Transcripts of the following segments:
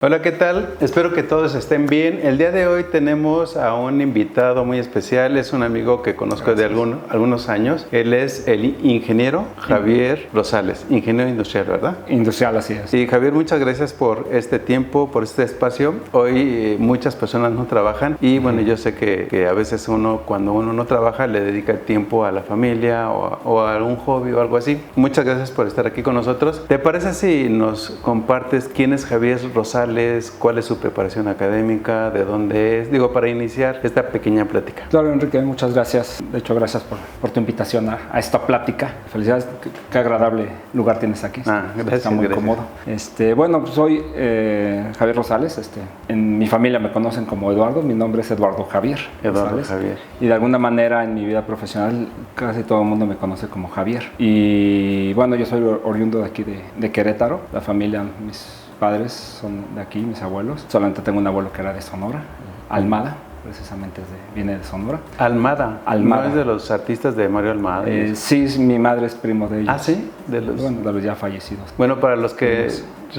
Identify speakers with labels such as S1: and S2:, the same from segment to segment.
S1: Hola, ¿qué tal? Espero que todos estén bien. El día de hoy tenemos a un invitado muy especial. Es un amigo que conozco de algunos años. Él es el ingeniero Javier Rosales, ingeniero industrial, ¿verdad?
S2: Industrial, así es.
S1: Y Javier, muchas gracias por este tiempo, por este espacio. Hoy muchas personas no trabajan y bueno, yo sé que a veces cuando uno no trabaja, le dedica tiempo a la familia o a algún hobby o algo así. Muchas gracias por estar aquí con nosotros. ¿Te parece si nos compartes quién es Javier Rosales? ¿Cuál es su preparación académica? ¿De dónde es? Digo, para iniciar esta pequeña plática.
S2: Claro, Enrique, muchas gracias. De hecho, gracias por tu invitación a esta plática. Felicidades, qué agradable lugar tienes aquí.
S1: Gracias.
S2: Está muy cómodo. Bueno, pues soy Javier Rosales. En mi familia me conocen como Eduardo. Mi nombre es Eduardo Javier.
S1: Eduardo Javier.
S2: Y de alguna manera en mi vida profesional casi todo el mundo me conoce como Javier. Y bueno, yo soy oriundo de aquí de Querétaro. La familia, mis padres son de aquí, mis abuelos. Solamente tengo un abuelo que era de Sonora, Almada, precisamente viene de Sonora.
S1: Almada. ¿No es de los artistas de Mario Almada?
S2: Sí, mi madre es primo de ellos.
S1: ¿Ah, sí?
S2: De los ya fallecidos.
S1: Bueno, para los que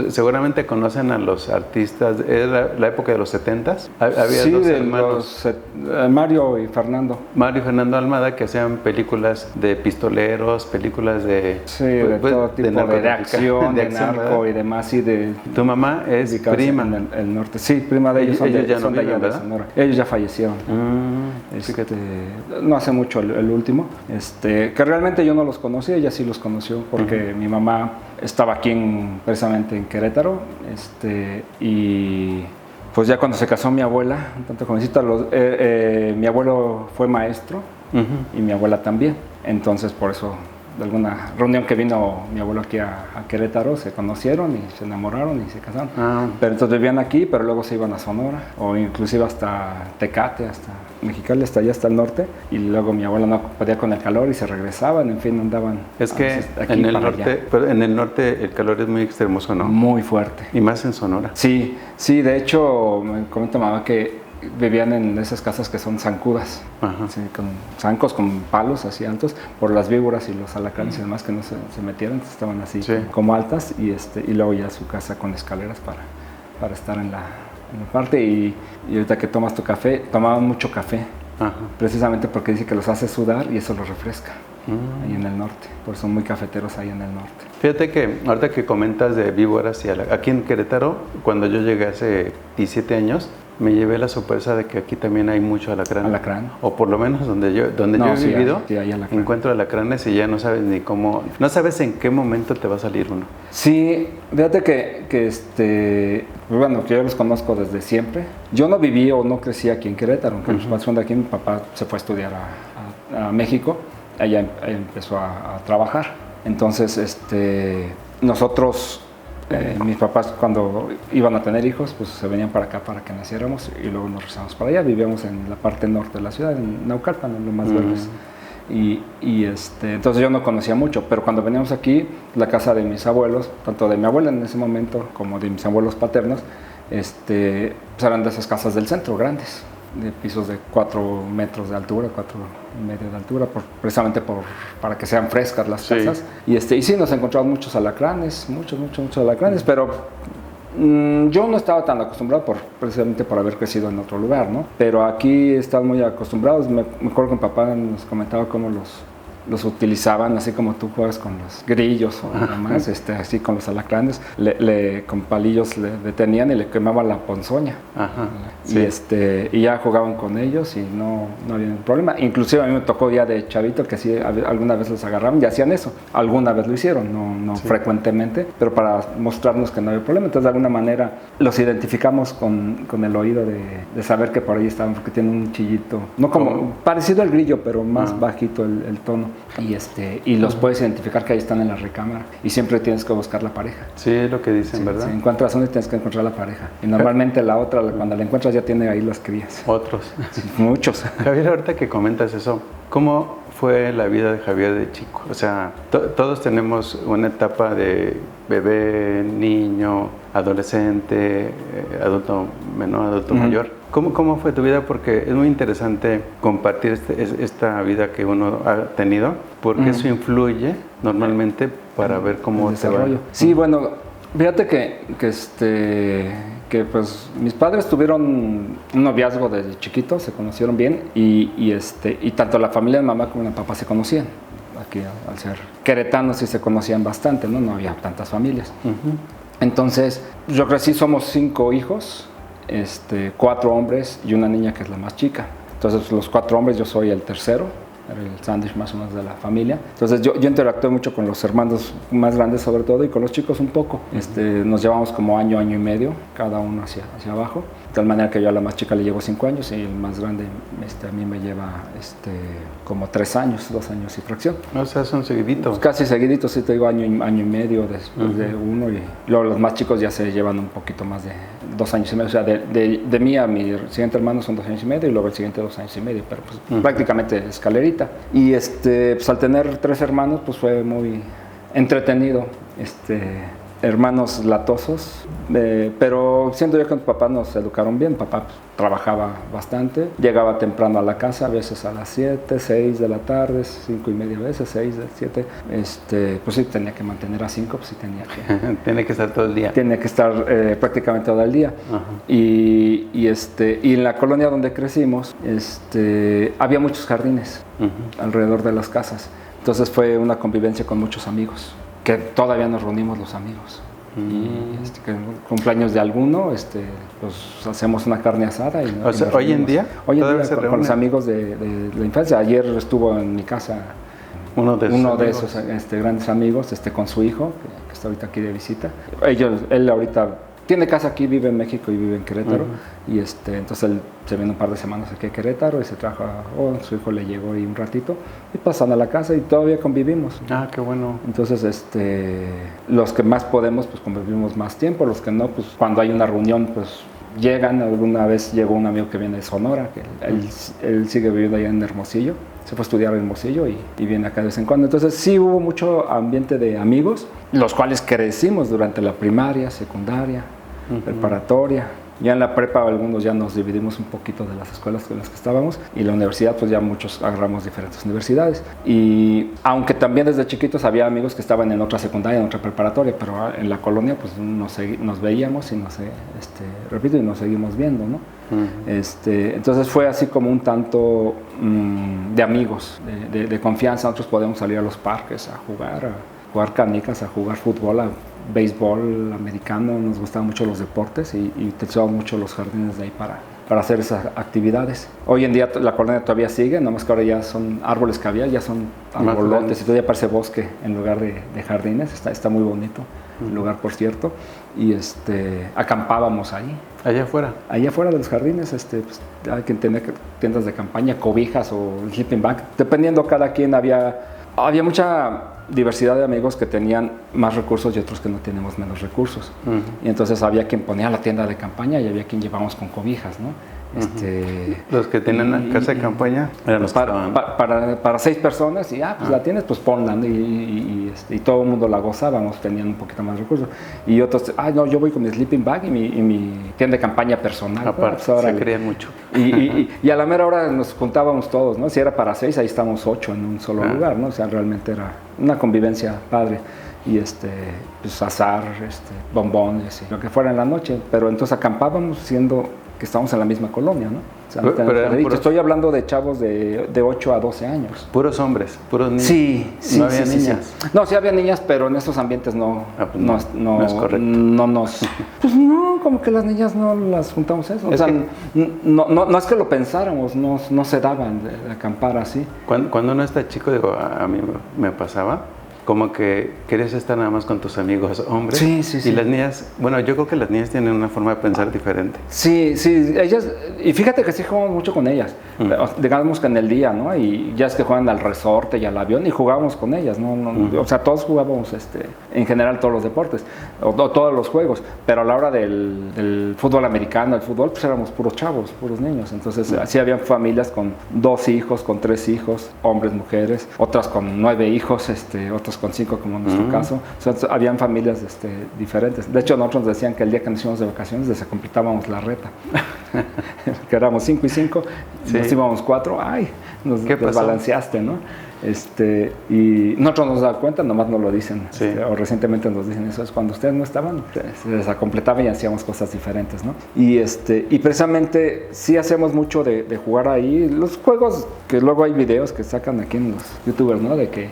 S1: seguramente conocen a los artistas, ¿era la época de los 70s? Había dos hermanos.
S2: Mario y Fernando.
S1: Mario y Fernando Almada, que hacían películas de pistoleros, películas de...
S2: Sí, de todo tipo de acción, de narco y demás.
S1: ¿Tu mamá es prima?
S2: En el norte. Sí, prima de ellos.
S1: Ellos ya no viven, ¿verdad?
S2: Ellos ya fallecieron. No hace mucho el último. Que realmente yo no los conocí, ella sí los conoció porque mi mamá estaba aquí precisamente en Querétaro, y pues ya cuando se casó mi abuela, un tanto jovencita, mi abuelo fue maestro y mi abuela también, entonces por eso de alguna reunión que vino mi abuelo aquí a Querétaro, se conocieron y se enamoraron y se casaron. Pero entonces vivían aquí, pero luego se iban a Sonora, o inclusive hasta Tecate, hasta Mexicali, hasta allá, hasta el norte, y luego mi abuela no podía con el calor y se regresaban, en fin, andaban.
S1: Es que en el norte el calor es muy extremoso, ¿no?
S2: Muy fuerte.
S1: Y más en Sonora.
S2: Sí, de hecho, me comenta mamá que vivían en esas casas que son zancudas, ¿sí? Con zancos, con palos así altos, por las víboras y los alacranes y demás que no se metieran, estaban así como altas, y luego ya su casa con escaleras para estar en la parte, y ahorita que tomas tu café, tomaban mucho café, precisamente porque dice que los hace sudar y eso los refresca. Ahí en el norte, por eso son muy cafeteros ahí en el norte.
S1: Fíjate que ahorita que comentas de víboras, aquí en Querétaro, cuando yo llegué hace 17 años, me llevé la sorpresa de que aquí también hay mucho alacrán. O por lo menos donde yo he vivido,
S2: hay
S1: encuentro alacranes y ya no sabes ni cómo, no sabes en qué momento te va a salir uno.
S2: Sí, fíjate que bueno, que yo los conozco desde siempre. Yo no viví o no crecí aquí en Querétaro, aunque mis padres son de aquí. Mi papá se fue a estudiar a México, allá empezó a trabajar. Entonces, nosotros... mis papás cuando iban a tener hijos, pues se venían para acá para que naciéramos y luego nos regresamos para allá. Vivíamos en la parte norte de la ciudad, en Naucalpan, en lo más verdes. Entonces yo no conocía mucho, pero cuando veníamos aquí, la casa de mis abuelos, tanto de mi abuela en ese momento como de mis abuelos paternos, pues eran de esas casas del centro, grandes, de pisos de 4 metros de altura, 4,5 de altura, precisamente para que sean frescas las casas. Y sí, nos encontramos muchos alacranes, muchos alacranes, pero yo no estaba tan acostumbrado precisamente por haber crecido en otro lugar, ¿no? Pero aquí están muy acostumbrados. Me acuerdo que mi papá nos comentaba cómo los utilizaban, así como tú juegas con los grillos o demás, así con los alacranes, con palillos le detenían y le quemaban la ponzoña. Y ya jugaban con ellos y no había ningún problema. Inclusive a mí me tocó ya de chavito que sí, alguna vez los agarraban y hacían eso. Alguna vez lo hicieron, no frecuentemente, pero para mostrarnos que no había problema. Entonces de alguna manera los identificamos con el oído de saber que por ahí estaban, porque tienen un chillito, no como parecido al grillo, pero más bajito el tono. Y los puedes identificar que ahí están en la recámara y siempre tienes que buscar la pareja.
S1: Sí, es lo que dicen, ¿verdad?
S2: Si encuentras uno, tienes que encontrar la pareja. Y normalmente la otra, cuando la encuentras, ya tiene ahí las crías.
S1: Otros.
S2: Sí, muchos.
S1: Javier, ahorita que comentas eso, ¿cómo fue la vida de Javier de chico? O sea, todos tenemos una etapa de bebé, niño, adolescente, adulto menor, adulto mayor. ¿Cómo fue tu vida? Porque es muy interesante compartir esta vida que uno ha tenido, porque eso influye normalmente para ver cómo te va.
S2: Sí, bueno, Fíjate que pues mis padres tuvieron un noviazgo desde chiquitos, se conocieron bien y tanto la familia de mamá como de papá se conocían. Aquí al ser queretanos sí se conocían bastante, no había tantas familias. Entonces yo crecí, somos 5 hijos, 4 hombres y una niña que es la más chica. Entonces los 4 hombres, yo soy el tercero, el sándwich más o menos de la familia. Entonces yo interactué mucho con los hermanos más grandes sobre todo y con los chicos un poco. Nos llevamos como año y medio, cada uno hacia abajo. De tal manera que yo a la más chica le llevo 5 años y el más grande a mí me lleva como 3 años, 2 años y fracción.
S1: O sea, son seguiditos.
S2: Pues casi seguiditos, sí te digo año y medio después de uno y luego los más chicos ya se llevan un poquito más de 2 años y medio. O sea, de mí a mi siguiente hermano son 2 años y medio y luego el siguiente 2 años y medio, pero pues prácticamente escalerita. Y pues al tener 3 hermanos pues fue muy entretenido. Hermanos latosos, pero siento yo que mis papás nos educaron bien. Papá pues, trabajaba bastante, llegaba temprano a la casa, a veces a las 7, 6 de la tarde, 5 y media a veces, 6, 7. Pues sí, tenía que mantener a 5, pues sí tenía que...
S1: Tiene que estar todo el día.
S2: Tenía que estar prácticamente todo el día. Y en la colonia donde crecimos, había muchos jardines alrededor de las casas. Entonces fue una convivencia con muchos amigos, que todavía nos reunimos los amigos. Y que en cumpleaños de alguno, pues hacemos una carne asada.
S1: O sea, hoy en día,
S2: con los amigos de la infancia. Ayer estuvo en mi casa uno de esos grandes amigos, con su hijo, que está ahorita aquí de visita. Él ahorita tiene casa aquí, vive en México y vive en Querétaro. Y entonces él se viene un par de semanas aquí a Querétaro y se trajo su hijo le llegó ahí un ratito y pasan a la casa y todavía convivimos.
S1: Ah, qué bueno.
S2: Entonces los que más podemos pues convivimos más tiempo, los que no pues cuando hay una reunión pues llegan. Alguna vez llegó un amigo que viene de Sonora, que él sigue viviendo allá en Hermosillo, se fue a estudiar en Hermosillo y viene acá de vez en cuando. Entonces sí hubo mucho ambiente de amigos, los cuales crecimos durante la primaria, secundaria, preparatoria. Ya en la prepa algunos ya nos dividimos un poquito de las escuelas con las que estábamos y la universidad pues ya muchos agarramos diferentes universidades. Y aunque también desde chiquitos había amigos que estaban en otra secundaria, en otra preparatoria, pero en la colonia pues nos veíamos y repito, y nos seguimos viendo, ¿no? Entonces fue así como un tanto de amigos, de confianza. Nosotros podemos salir a los parques a jugar canicas, a jugar fútbol, a béisbol americano. Nos gustaban mucho los deportes y utilizábamos mucho los jardines de ahí para hacer esas actividades. Hoy en día la colonia todavía sigue, nomás que ahora ya son árboles que había, ya son arbolotes y todavía parece bosque en lugar de jardines. Está muy bonito el lugar, por cierto. Y acampábamos ahí.
S1: ¿Allá afuera?
S2: Allá afuera de los jardines, pues, hay quien tenía tiendas de campaña, cobijas o sleeping bag. Dependiendo cada quien, había mucha diversidad de amigos que tenían más recursos y otros que no teníamos menos recursos. Y entonces había quien ponía la tienda de campaña y había quien llevábamos con cobijas, ¿no?
S1: Los que tienen la casa de campaña eran los
S2: para 6 personas y pues la tienes, pues ponla, ¿no? y todo el mundo la gozábamos, tenían un poquito más de recursos. Y otros, no, yo voy con mi sleeping bag y mi tienda de campaña personal.
S1: Aparte, pues se querían mucho.
S2: Y a la mera hora nos juntábamos todos, ¿no? Si era para 6, ahí estamos 8 en un solo lugar, ¿no? O sea, realmente era una convivencia padre. Y pues azar, bombones, lo que fuera en la noche. Pero entonces acampábamos siendo que estábamos en la misma colonia, ¿no? O sea, pero estoy hablando de chavos de 8 a 12 años.
S1: Puros hombres, puros niños.
S2: Sí.
S1: ¿No había niñas?
S2: Sí. No, sí había niñas, pero en estos ambientes no
S1: es correcto.
S2: No nos... Pues no, como que las niñas no las juntamos eso. O sea, no es que lo pensáramos, no se daban de acampar así.
S1: Cuando uno está chico, digo, a mí me pasaba, como que querías estar nada más con tus amigos hombres.
S2: Sí.
S1: Y las niñas, bueno, yo creo que las niñas tienen una forma de pensar diferente.
S2: Sí, ellas, y fíjate que sí jugamos mucho con ellas, digamos que en el día, ¿no? Y ya es que juegan al resorte y al avión y jugábamos con ellas, ¿no? O sea, todos jugábamos, en general todos los deportes, o todos los juegos, pero a la hora del fútbol americano, el fútbol, pues éramos puros chavos, puros niños. Entonces, así había familias con 2 hijos, con 3 hijos, hombres, mujeres, otras con 9 hijos, otros con 5 como en nuestro caso. O sea, habían familias diferentes. De hecho, nosotros decían que el día que nos íbamos de vacaciones completábamos la reta. Que éramos 5 y 5, nos íbamos 4, nos desbalanceaste, ¿no? Y nosotros nos damos cuenta, nomás nos lo dicen,
S1: Sí.
S2: o recientemente nos dicen eso, es cuando ustedes no estaban, se desacompletaba y hacíamos cosas diferentes, ¿no? Y precisamente sí hacemos mucho de jugar ahí, los juegos que luego hay videos que sacan aquí en los youtubers, ¿no? De que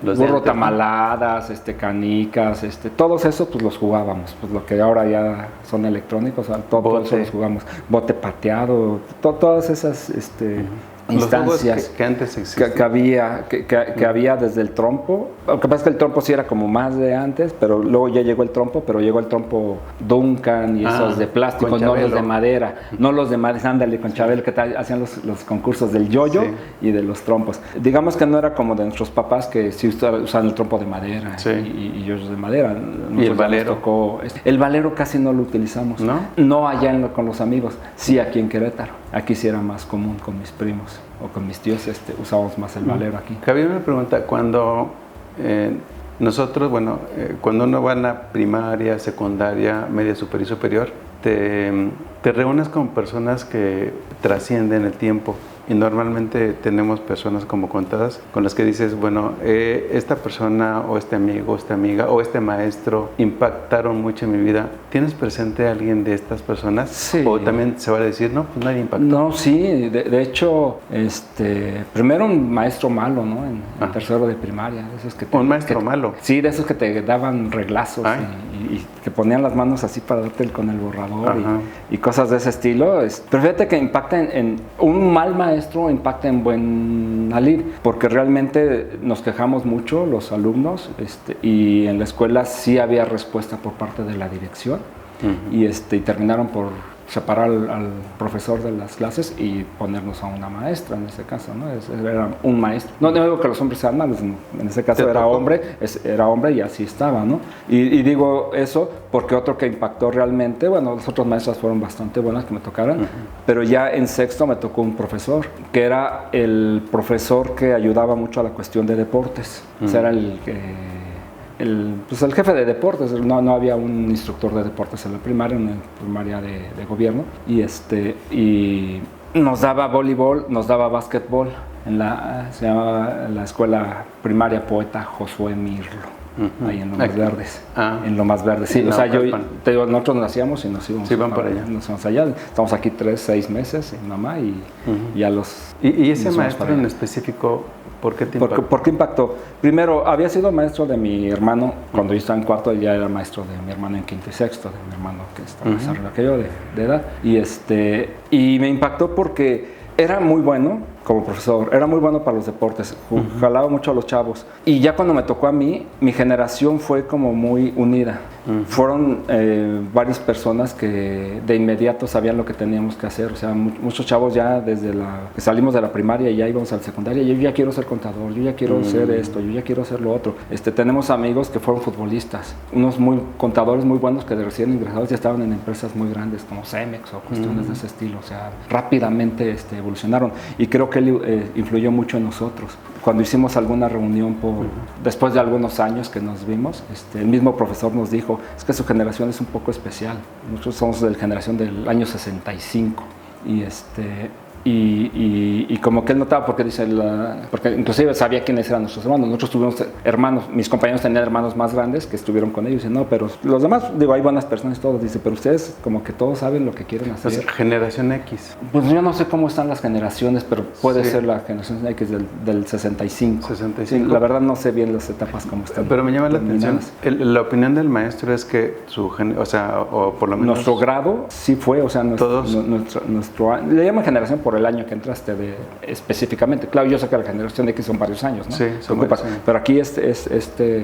S1: Los de
S2: burro
S1: antes, ¿no?
S2: tamaladas, canicas, todos esos pues los jugábamos, pues lo que ahora ya son electrónicos, o sea, todo eso los jugamos, bote pateado, todas esas
S1: Los juegos
S2: instancias
S1: que antes existían.
S2: que había desde el trompo. Lo que pasa es que el trompo sí era como más de antes, pero luego ya llegó el trompo, pero llegó el trompo Duncan y esos de plástico,
S1: con
S2: no los
S1: Chabelo.
S2: de madera, no los de madera, ándale, con Chabelo, que hacían los concursos del yoyo
S1: Sí.
S2: y de los trompos. Digamos que no era como de nuestros papás que sí usaban el trompo de madera
S1: Sí.
S2: y yoyos de madera. Nosotros ya
S1: valero?
S2: nos tocó, el valero casi no lo utilizamos.
S1: ¿No?
S2: No allá con los amigos, sí aquí en Querétaro. Aquí sí era más común con mis primos o con mis tíos, usábamos más el valero aquí.
S1: Javier me pregunta, cuando nosotros, cuando uno va a la primaria, secundaria, media superior y superior, te reúnes con personas que trascienden el tiempo. Y normalmente tenemos personas como contadas con las que dices, esta persona o este amigo, esta amiga o este maestro impactaron mucho en mi vida. ¿Tienes presente a alguien de estas personas?
S2: Sí.
S1: ¿O también se va a decir, no, pues nadie impactó?
S2: No, sí, de hecho, primero un maestro malo, ¿no? En tercero de primaria. De esos que
S1: ¿Un maestro malo?
S2: Sí, de esos que te daban reglazos y que ponían las manos así para darte con el borrador y cosas de ese estilo. Pero fíjate que impacta en un mal maestro impacta en buen salir, porque realmente nos quejamos mucho los alumnos y en la escuela sí había respuesta por parte de la dirección y terminaron por separar al profesor de las clases y ponernos a una maestra en ese caso, ¿no? Era un maestro. No digo que los hombres sean malos, en ese caso era hombre y así estaba, ¿no? Y digo eso porque otro que impactó realmente, las otras maestras fueron bastante buenas que me tocaron, pero ya en sexto me tocó un profesor, que era el profesor que ayudaba mucho a la cuestión de deportes. O sea, era el jefe de deportes. No había un instructor de deportes en la primaria, una primaria de gobierno, y nos daba voleibol, nos daba básquetbol, se llamaba la escuela primaria Poeta Josué Mirlo. Ahí en Lomas Verdes. En Lomas Verdes, sí. O sea, te digo, nosotros nacíamos y nos íbamos.
S1: Sí, van para allá.
S2: Nos íbamos allá. Estamos aquí 6 meses, mi mamá, y a los...
S1: ¿Y ese maestro en específico, por qué te impactó?
S2: ¿Por qué impactó? Primero, había sido maestro de mi hermano cuando yo estaba en cuarto, ya era maestro de mi hermano en quinto y sexto, de mi hermano que estaba más arriba que yo de edad. Y me impactó porque era muy bueno como profesor, era muy bueno para los deportes, jalaba mucho a los chavos. Y ya cuando me tocó a mí, mi generación fue como muy unida. Fueron varias personas que de inmediato sabían lo que teníamos que hacer. O sea, muchos chavos ya desde que salimos de la primaria y ya íbamos a la secundaria, yo ya quiero ser contador, yo ya quiero hacer esto, yo ya quiero hacer lo otro. Tenemos amigos que fueron futbolistas, unos contadores muy buenos que de recién ingresados ya estaban en empresas muy grandes como Cemex o cuestiones de ese estilo. O sea, rápidamente evolucionaron. Y creo que él influyó mucho en nosotros. Cuando hicimos alguna reunión después de algunos años que nos vimos, el mismo profesor nos dijo, es que su generación es un poco especial. Nosotros somos de la generación del año 65 y como que él notaba, porque inclusive sabía quiénes eran nuestros hermanos. Nosotros tuvimos hermanos, mis compañeros tenían hermanos más grandes que estuvieron con ellos. Y no, pero los demás, hay buenas personas todos. Dice, pero ustedes como que todos saben lo que quieren hacer.
S1: Pues, generación X.
S2: Pues yo no sé cómo están las generaciones, pero puede ser la generación X del 65.
S1: 65.
S2: Sí, la verdad no sé bien las etapas cómo están.
S1: Pero me llama la atención, la opinión del maestro es que o por lo menos...
S2: Nuestro grado sí fue, o sea,
S1: todos.
S2: le llaman generación por el año que entraste específicamente. Claro, yo sé que la generación X son varios años, ¿no?
S1: Sí, son varios años.
S2: Pero aquí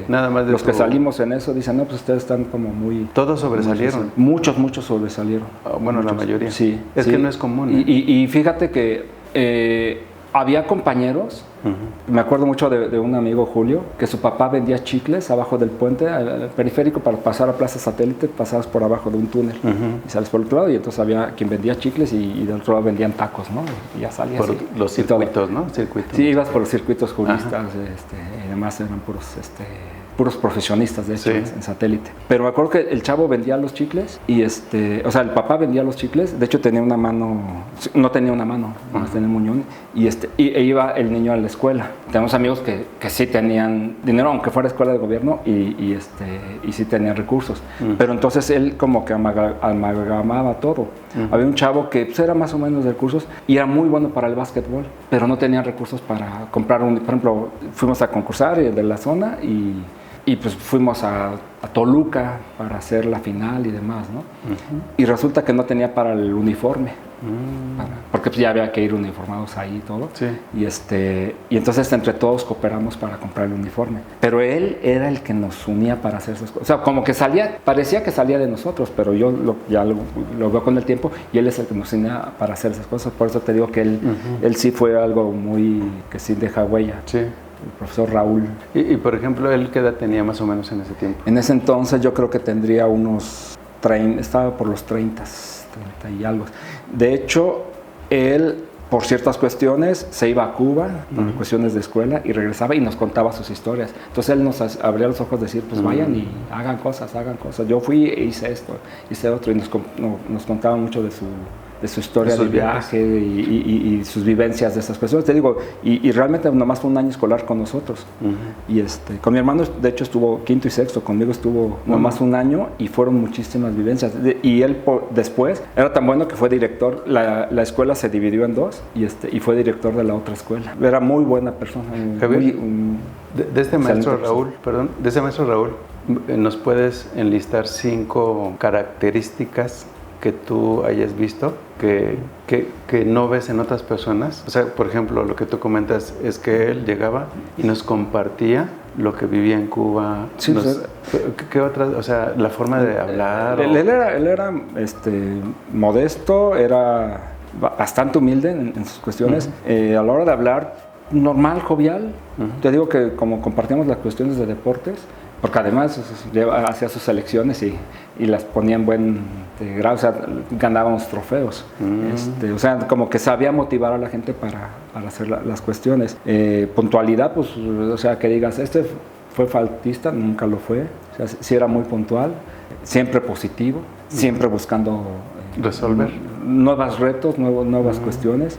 S1: nada más de
S2: los que salimos en eso dicen, no, pues ustedes están como muy...
S1: Todos sobresalieron.
S2: Muchos sobresalieron.
S1: Bueno, muchos. La mayoría.
S2: Sí.
S1: Es que no es común.
S2: Y fíjate que había compañeros, me acuerdo mucho de un amigo, Julio, que su papá vendía chicles abajo del puente, al periférico, para pasar a Plaza Satélite, pasabas por abajo de un túnel y sales por el otro lado, y entonces había quien vendía chicles y del otro lado vendían tacos, ¿no? Y ya salías.
S1: Por los circuitos, ¿no?
S2: Sí, ibas por los circuitos juristas, y además eran puros puros profesionistas, de hecho,
S1: Sí.
S2: en satélite. Pero me acuerdo que el chavo vendía los chicles y o sea, el papá vendía los chicles, de hecho tenía una mano, no tenía una mano, nomás tenía un muñón, e iba el niño a la escuela. Tenemos amigos que sí tenían dinero, aunque fuera escuela de gobierno, y sí tenían recursos. Pero entonces él como que amalgamaba todo. Había un chavo que pues, era más o menos de recursos y era muy bueno para el básquetbol, pero no tenía recursos para comprar por ejemplo, fuimos a concursar de la zona y pues fuimos a Toluca para hacer la final y demás, ¿no? Y resulta que no tenía para el uniforme, porque pues ya había que ir uniformados ahí y todo.
S1: Sí.
S2: Y entonces entre todos cooperamos para comprar el uniforme. Pero él era el que nos unía para hacer esas cosas. O sea, como que parecía que salía de nosotros, pero yo ya lo veo con el tiempo y él es el que nos unía para hacer esas cosas. Por eso te digo que él sí fue algo que sí deja huella.
S1: Sí.
S2: El profesor Raúl.
S1: Y por ejemplo, ¿él qué edad tenía más o menos en ese tiempo?
S2: En ese entonces yo creo que tendría unos 30, estaba por los 30 y algo. De hecho, él, por ciertas cuestiones, se iba a Cuba, por cuestiones de escuela, y regresaba y nos contaba sus historias. Entonces él nos abría los ojos, decir, pues vayan y hagan cosas. Yo fui e hice esto, hice otro, y nos contaba mucho de su historia de viaje y sus vivencias de esas cuestiones. Te digo, y realmente nomás fue un año escolar con nosotros. Y con mi hermano, de hecho, estuvo quinto y sexto, conmigo estuvo nomás un año y fueron muchísimas vivencias. Y él después era tan bueno que fue director, la escuela se dividió en dos y fue director de la otra escuela. Era muy buena persona.
S1: Javier, de este maestro Raúl, ¿nos puedes enlistar 5 características que tú hayas visto que no ves en otras personas? O sea, por ejemplo, lo que tú comentas es que él llegaba y nos compartía lo que vivía en Cuba.
S2: Sí,
S1: ¿Qué otras? O sea, la forma de hablar.
S2: Él era modesto, era bastante humilde en sus cuestiones. A la hora de hablar, normal, jovial. Te digo que como compartíamos las cuestiones de deportes, porque además hacía sus selecciones y las ponía en buen grado, o sea, ganábamos trofeos. O sea, como que sabía motivar a la gente para hacer las cuestiones. Puntualidad, pues, o sea, que digas, fue faltista, nunca lo fue. O sea, sí era muy puntual, siempre positivo, siempre buscando
S1: resolver
S2: nuevos retos, nuevas cuestiones.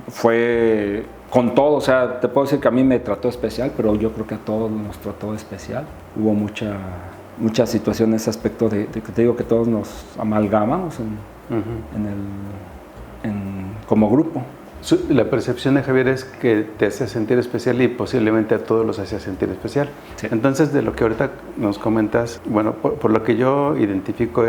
S2: Fue con todo, o sea, te puedo decir que a mí me trató especial, pero yo creo que a todos nos trató especial. Hubo mucha situación en ese aspecto de que te digo que todos nos amalgamamos como grupo.
S1: La percepción de Javier es que te hace sentir especial y posiblemente a todos los hacía sentir especial. Sí. Entonces, de lo que ahorita nos comentas, bueno, por lo que yo identifico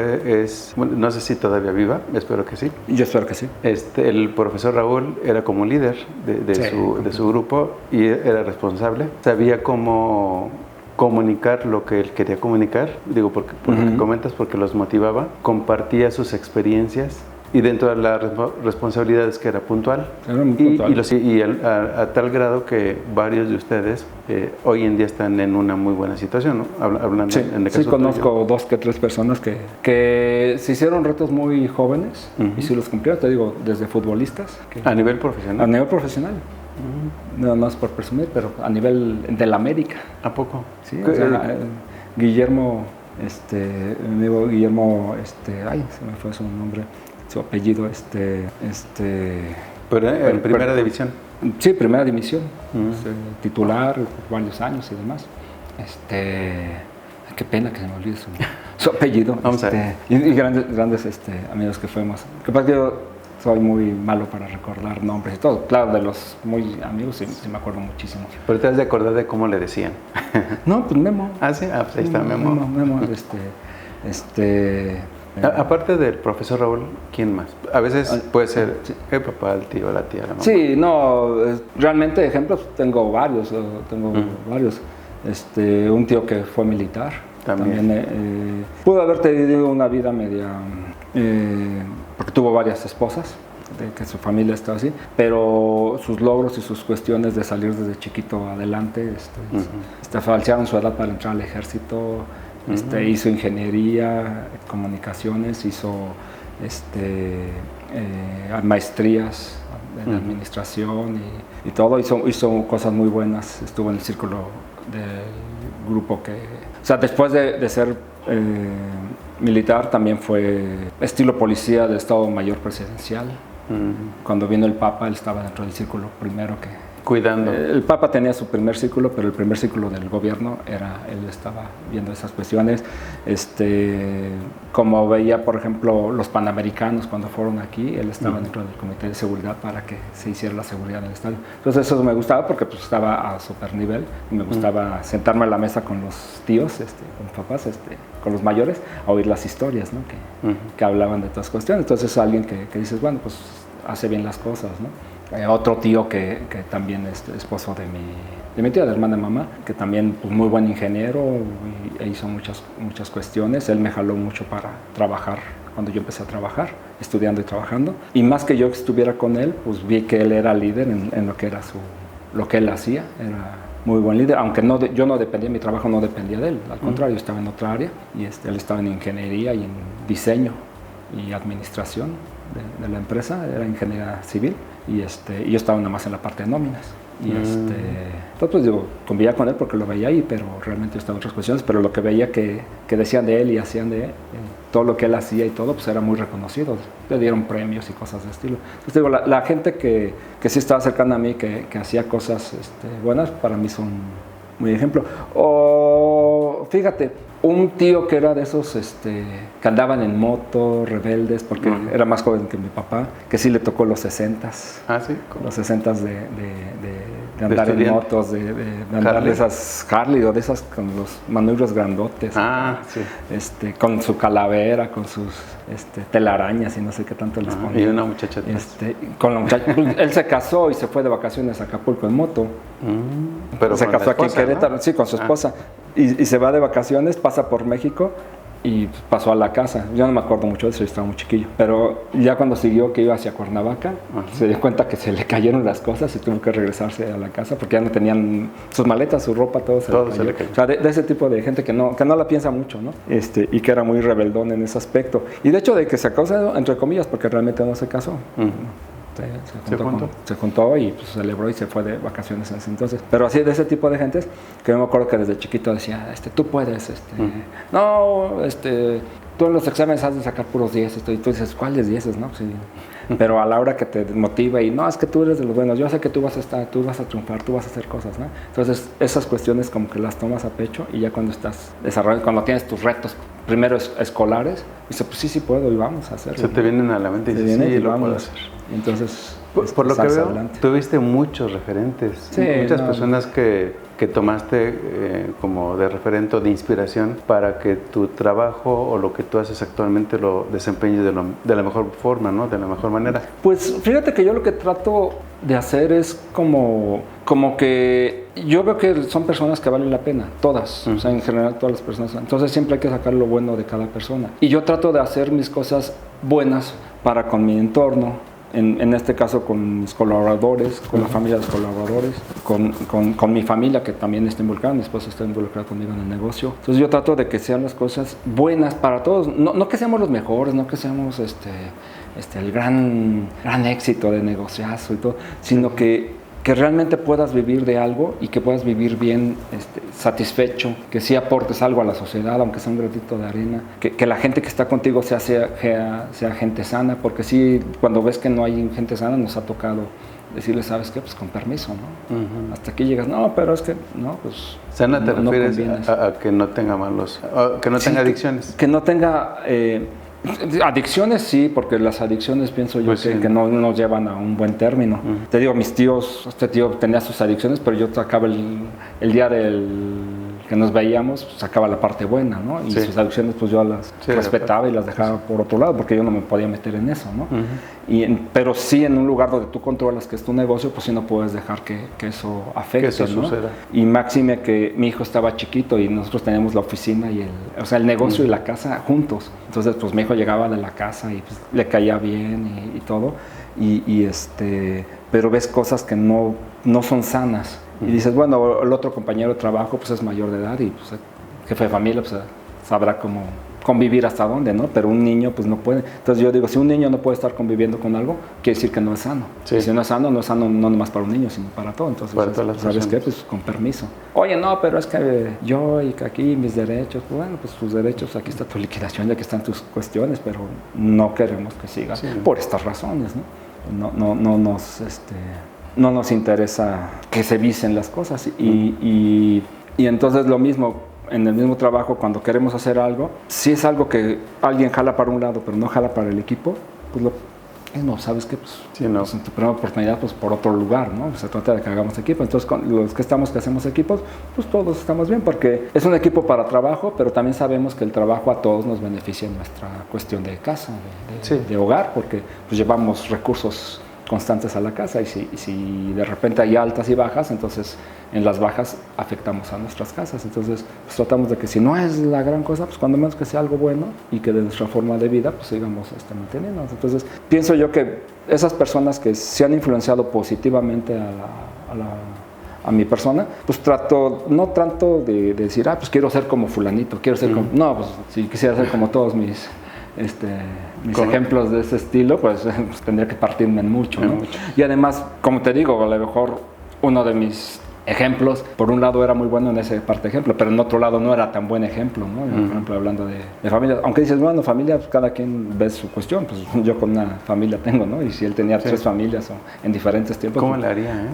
S1: bueno, no sé si todavía viva, espero que sí.
S2: Yo espero que sí.
S1: El profesor Raúl era como líder de su grupo y era responsable. Sabía cómo comunicar lo que él quería comunicar, digo, por lo que comentas, porque los motivaba, compartía sus experiencias. Y dentro de las responsabilidades que era puntual.
S2: Era muy puntual.
S1: Y a tal grado que varios de ustedes hoy en día están en una muy buena situación, ¿no? Hablando
S2: sí,
S1: en el caso
S2: sí, conozco 2 que 3 personas que se hicieron retos muy jóvenes y si los cumplieron, te digo, desde futbolistas.
S1: ¿A nivel profesional?
S2: A nivel profesional. Nada más por presumir, pero a nivel de la América.
S1: ¿A poco?
S2: Sí, o sea, Guillermo, mi amigo Guillermo, ay, se me fue su nombre. Su apellido,
S1: Pero en primera división.
S2: Sí, primera división. Titular varios años y demás. Qué pena que se me olvide su apellido.
S1: Vamos a ver.
S2: Y grandes amigos que fuimos. Que pasa que yo soy muy malo para recordar nombres y todo. Claro, de los muy amigos sí me acuerdo muchísimo.
S1: Pero te has de acordar de cómo le decían.
S2: No, pues Memo.
S1: Ah, sí, pues ahí está Memo.
S2: Memo,
S1: Aparte del profesor Raúl, ¿quién más? A veces puede ser el papá, el tío, la tía, la mamá.
S2: Sí, no, realmente ejemplos tengo varios. Un tío que fue militar. También pudo haber tenido una vida media, porque tuvo varias esposas, de que su familia estaba así, pero sus logros y sus cuestiones de salir desde chiquito adelante, falsearon su edad para entrar al ejército. Hizo ingeniería, comunicaciones, hizo maestrías de administración y todo. Hizo cosas muy buenas. Estuvo en el círculo del grupo que... O sea, después de ser militar, también fue estilo policía del Estado Mayor Presidencial. Cuando vino el Papa, él estaba dentro del círculo primero que...
S1: Cuidando.
S2: El Papa tenía su primer círculo, pero el primer círculo del gobierno él estaba viendo esas cuestiones. Como veía, por ejemplo, los panamericanos cuando fueron aquí, él estaba dentro del comité de seguridad para que se hiciera la seguridad en el estadio. Entonces eso me gustaba porque pues, estaba a super nivel y me gustaba sentarme a la mesa con los tíos, con los papás, con los mayores, a oír las historias, ¿no? que hablaban de todas las cuestiones. Entonces alguien que dices, bueno, pues hace bien las cosas, ¿no? Otro tío que también es esposo de mi tía, de hermana de mamá, que también pues, muy buen ingeniero e hizo muchas cuestiones. Él me jaló mucho para trabajar cuando yo empecé a trabajar, estudiando y trabajando. Y más que yo estuviera con él, pues vi que él era líder en lo que era lo que él hacía. Era muy buen líder, aunque yo no dependía, mi trabajo no dependía de él. Al contrario, yo estaba en otra área y él estaba en ingeniería y en diseño y administración de la empresa, era ingeniería civil. Y yo estaba nada más en la parte de nóminas. Entonces, pues digo, convivía con él porque lo veía ahí, pero realmente yo estaba en otras cuestiones. Pero lo que veía que decían de él y hacían de él, todo lo que él hacía y todo, pues era muy reconocido. Le dieron premios y cosas de estilo. Entonces, digo, la gente que sí estaba cercana a mí, que hacía cosas buenas, para mí son muy ejemplo. O, fíjate, un tío que era de esos que andaban en moto, rebeldes, porque era más joven que mi papá, que sí le tocó los 60s.
S1: Ah, sí.
S2: Los 60s de andar en motos, de andar de esas Harley o de esas con los manubrios grandotes.
S1: Ah, sí.
S2: Con su calavera, con sus telarañas y no sé qué tanto les ponía.
S1: Y una muchacha atrás.
S2: Con la muchacha. Él se casó y se fue de vacaciones a Acapulco en moto.
S1: Pero
S2: se casó aquí en Querétaro, ¿no? Sí, con su esposa. Y se va de vacaciones, pasa por México y pasó a la casa. Yo no me acuerdo mucho de eso, yo estaba muy chiquillo. Pero ya cuando siguió que iba hacia Cuernavaca, se dio cuenta que se le cayeron las cosas y tuvo que regresarse a la casa porque ya no tenían sus maletas, su ropa, todo se le cayó. O sea, de ese tipo de gente que no la piensa mucho, ¿no? Y que era muy rebeldón en ese aspecto. Y de hecho de que se casó, entre comillas, porque realmente no se casó. Se juntó y pues, celebró y se fue de vacaciones en ese entonces. Pero así de ese tipo de gentes que yo me acuerdo que desde chiquito decía, tú puedes, no, tú en los exámenes has de sacar puros 10, y tú dices, ¿cuáles 10? ¿No? Sí. Pero a la hora que te motiva y no, es que tú eres de los buenos, yo sé que tú vas a triunfar, tú vas a hacer cosas, ¿no? Entonces esas cuestiones como que las tomas a pecho y ya cuando estás desarrollando, cuando tienes tus retos primero escolares, dices, pues sí puedo y vamos a hacerlo.
S1: Se te vienen a la mente y dices, sí, lo puedo hacer.
S2: Entonces,
S1: por lo que veo, tuviste muchos referentes, sí, muchas personas que tomaste como de referente o de inspiración para que tu trabajo o lo que tú haces actualmente lo desempeñes de la mejor forma, ¿no? De la mejor manera.
S2: Pues fíjate que yo lo que trato de hacer es como que yo veo que son personas que valen la pena, todas, o sea, en general todas las personas. Entonces siempre hay que sacar lo bueno de cada persona. Y yo trato de hacer mis cosas buenas para con mi entorno. En este caso con mis colaboradores, con la familia de los colaboradores, con mi familia que también está involucrada, mi esposa está involucrada conmigo en el negocio. Entonces yo trato de que sean las cosas buenas para todos, no que seamos los mejores, no que seamos el gran éxito de negociazo y todo, sino que realmente puedas vivir de algo y que puedas vivir bien, satisfecho, que sí aportes algo a la sociedad, aunque sea un granito de arena, que la gente que está contigo sea gente sana, porque sí, cuando ves que no hay gente sana, nos ha tocado decirle, ¿sabes qué? Pues con permiso, ¿no? Hasta aquí llegas, no, pero es que, no, pues...
S1: Sana te refieres a que no tenga que no tenga adicciones.
S2: Que no tenga... adicciones sí, porque las adicciones pienso yo pues que no nos llevan a un buen término. Te digo, mis tíos, este tío tenía sus adicciones, pero yo sacaba el día que nos veíamos, sacaba la parte buena, ¿no? Y sus adicciones pues yo las respetaba y las dejaba por otro lado, porque yo no me podía meter en eso, ¿no? Pero sí en un lugar donde tú controlas que es tu negocio, pues sí no puedes dejar que eso afecte, que eso suceda. Y máxime que mi hijo estaba chiquito y nosotros teníamos la oficina y el negocio y la casa juntos. Entonces pues mi hijo llegaba de la casa y pues, le caía bien y todo, pero ves cosas que no son sanas. Y dices, bueno, el otro compañero de trabajo pues es mayor de edad y pues, el jefe de familia pues, sabrá cómo convivir hasta dónde, ¿no? Pero un niño pues no puede. Entonces yo digo, si un niño no puede estar conviviendo con algo, quiere decir que no es sano. Sí. Y si no es sano no nomás para un niño, sino para todo. Entonces,
S1: para todas las
S2: ¿sabes
S1: personas.
S2: qué? Pues con permiso. Oye, no, pero es que yo y que aquí mis derechos, bueno, pues tus derechos, aquí está tu liquidación, y aquí están tus cuestiones, pero no queremos que siga por estas razones, ¿no? No nos interesa que se vicen las cosas y entonces lo mismo, en el mismo trabajo, cuando queremos hacer algo, si es algo que alguien jala para un lado pero no jala para el equipo, pues no, ¿sabes qué? Pues, pues en tu primera oportunidad, pues por otro lugar, ¿no? Se trata de que hagamos equipo. Entonces, con los que hacemos equipos, pues todos estamos bien, porque es un equipo para trabajo, pero también sabemos que el trabajo a todos nos beneficia en nuestra cuestión de casa, de hogar, porque pues llevamos recursos constantes a la casa y si de repente hay altas y bajas, entonces en las bajas afectamos a nuestras casas. Entonces pues tratamos de que si no es la gran cosa, pues cuando menos que sea algo bueno y que de nuestra forma de vida pues sigamos manteniéndonos. Entonces pienso yo que esas personas que se han influenciado positivamente a mi persona, pues no trato de decir, pues quiero ser como fulanito, quiero ser como... No, pues si quisiera ser como todos mis ejemplos de ese estilo, pues tendría que partirme en mucho, ¿no? Y además, como te digo, a lo mejor uno de mis ejemplos, por un lado era muy bueno en ese parte ejemplo, pero en otro lado no era tan buen ejemplo, ¿no? Por ejemplo, hablando de familia, aunque dices, bueno, familia, pues cada quien ve su cuestión, pues yo con una familia tengo, ¿no? Y si él tenía 3 familias o en diferentes tiempos.
S1: ¿Cómo le haría,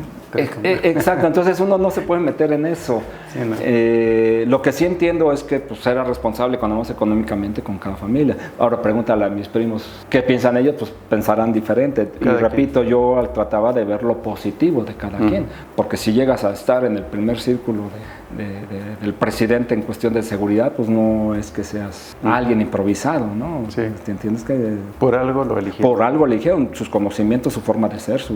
S2: Exacto, entonces uno no se puede meter en eso. Sí, no. Lo que sí entiendo es que pues era responsable cuando vamos económicamente con cada familia. Ahora pregúntale a mis primos qué piensan ellos, pues pensarán diferente. Y repito, yo trataba de ver lo positivo de cada quien, porque si llegas a estar en el primer círculo del presidente en cuestión de seguridad, pues no es que seas alguien improvisado, ¿no? Sí. ¿Te entiendes? Que
S1: por algo lo eligieron.
S2: Por algo eligieron, sus conocimientos, su forma de ser, su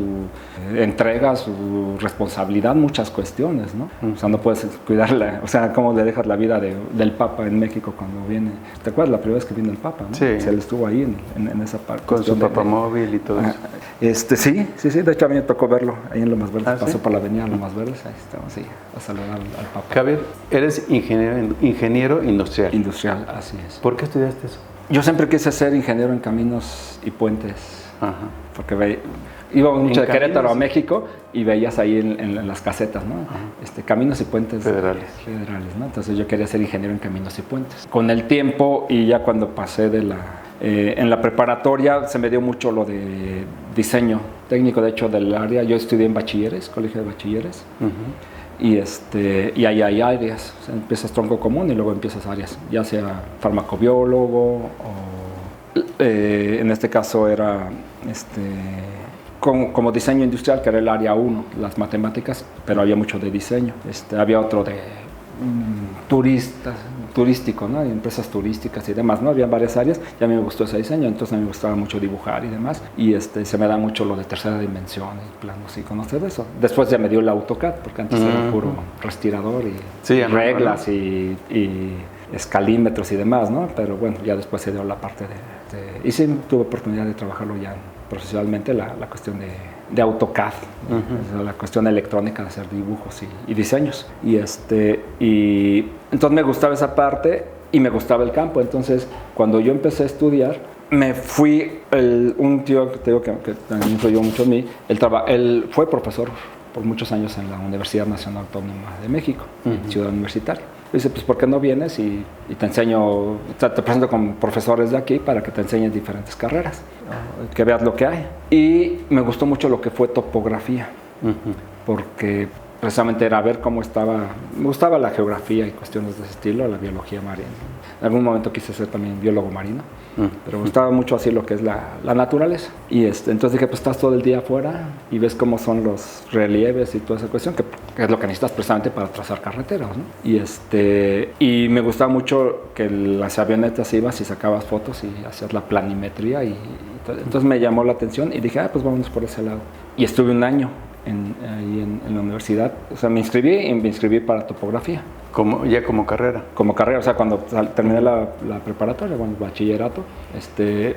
S2: entrega, su responsabilidad, muchas cuestiones, ¿no? O sea, no puedes cuidarla, o sea, cómo le dejas la vida del Papa en México cuando viene. ¿Te acuerdas la primera vez que vino el Papa, no? Sí. O sea, él estuvo ahí en esa parte.
S1: Con su papamóvil y todo eso.
S2: Sí, de hecho a mí me tocó verlo ahí en Lomas Verdes, pasó por la avenida Lomas Verdes, ahí estamos, sí, a saludar al Papa.
S1: Javier, eres ingeniero industrial.
S2: Industrial, así es.
S1: ¿Por qué estudiaste eso?
S2: Yo siempre quise ser ingeniero en caminos y puentes. Ajá. Porque íbamos mucho de Querétaro a México y veías ahí en las casetas, ¿no? Caminos y puentes federales, ¿no? Entonces yo quería ser ingeniero en caminos y puentes. Con el tiempo y ya cuando pasé en la preparatoria se me dio mucho lo de diseño técnico, de hecho del área. Yo estudié en bachilleres, colegio de bachilleres. Y ahí hay áreas, o sea, empiezas tronco común y luego empiezas áreas, ya sea farmacobiólogo o en este caso era como diseño industrial, que era el área 1, las matemáticas, pero había mucho de diseño. Había otro de turístico, ¿no? Empresas turísticas y demás, ¿no? Había varias áreas y a mí me gustó ese diseño, entonces a mí me gustaba mucho dibujar y demás, y se me da mucho lo de tercera dimensión y planos y conocer eso. Después ya me dio el AutoCAD, porque antes era puro respirador y reglas y escalímetros y demás, ¿no? Pero bueno, ya después se dio la parte y sí tuve oportunidad de trabajarlo ya profesionalmente, la cuestión de AutoCAD, la cuestión electrónica de hacer dibujos y diseños. Y entonces me gustaba esa parte y me gustaba el campo. Entonces, cuando yo empecé a estudiar, me fui, un tío que te digo que también influyó mucho en mí, él fue profesor por muchos años en la Universidad Nacional Autónoma de México, Ciudad Universitaria. Dice, pues ¿por qué no vienes y te enseño, te presento con profesores de aquí para que te enseñes diferentes carreras, que veas lo que hay? Y me gustó mucho lo que fue topografía, porque precisamente era ver cómo me gustaba la geografía y cuestiones de ese estilo, la biología marina. En algún momento quise ser también biólogo marino, pero me gustaba mucho así lo que es la naturaleza. Y entonces dije, pues estás todo el día afuera y ves cómo son los relieves y toda esa cuestión, que es lo que necesitas precisamente para trazar carreteras, ¿no? Y me gustaba mucho que las avionetas ibas y sacabas fotos y hacías la planimetría entonces me llamó la atención y dije, pues vámonos por ese lado. Y estuve un año ahí en la universidad, o sea, me inscribí para topografía.
S1: ¿Ya como carrera?
S2: Como carrera, o sea, cuando terminé la preparatoria, bueno, bachillerato,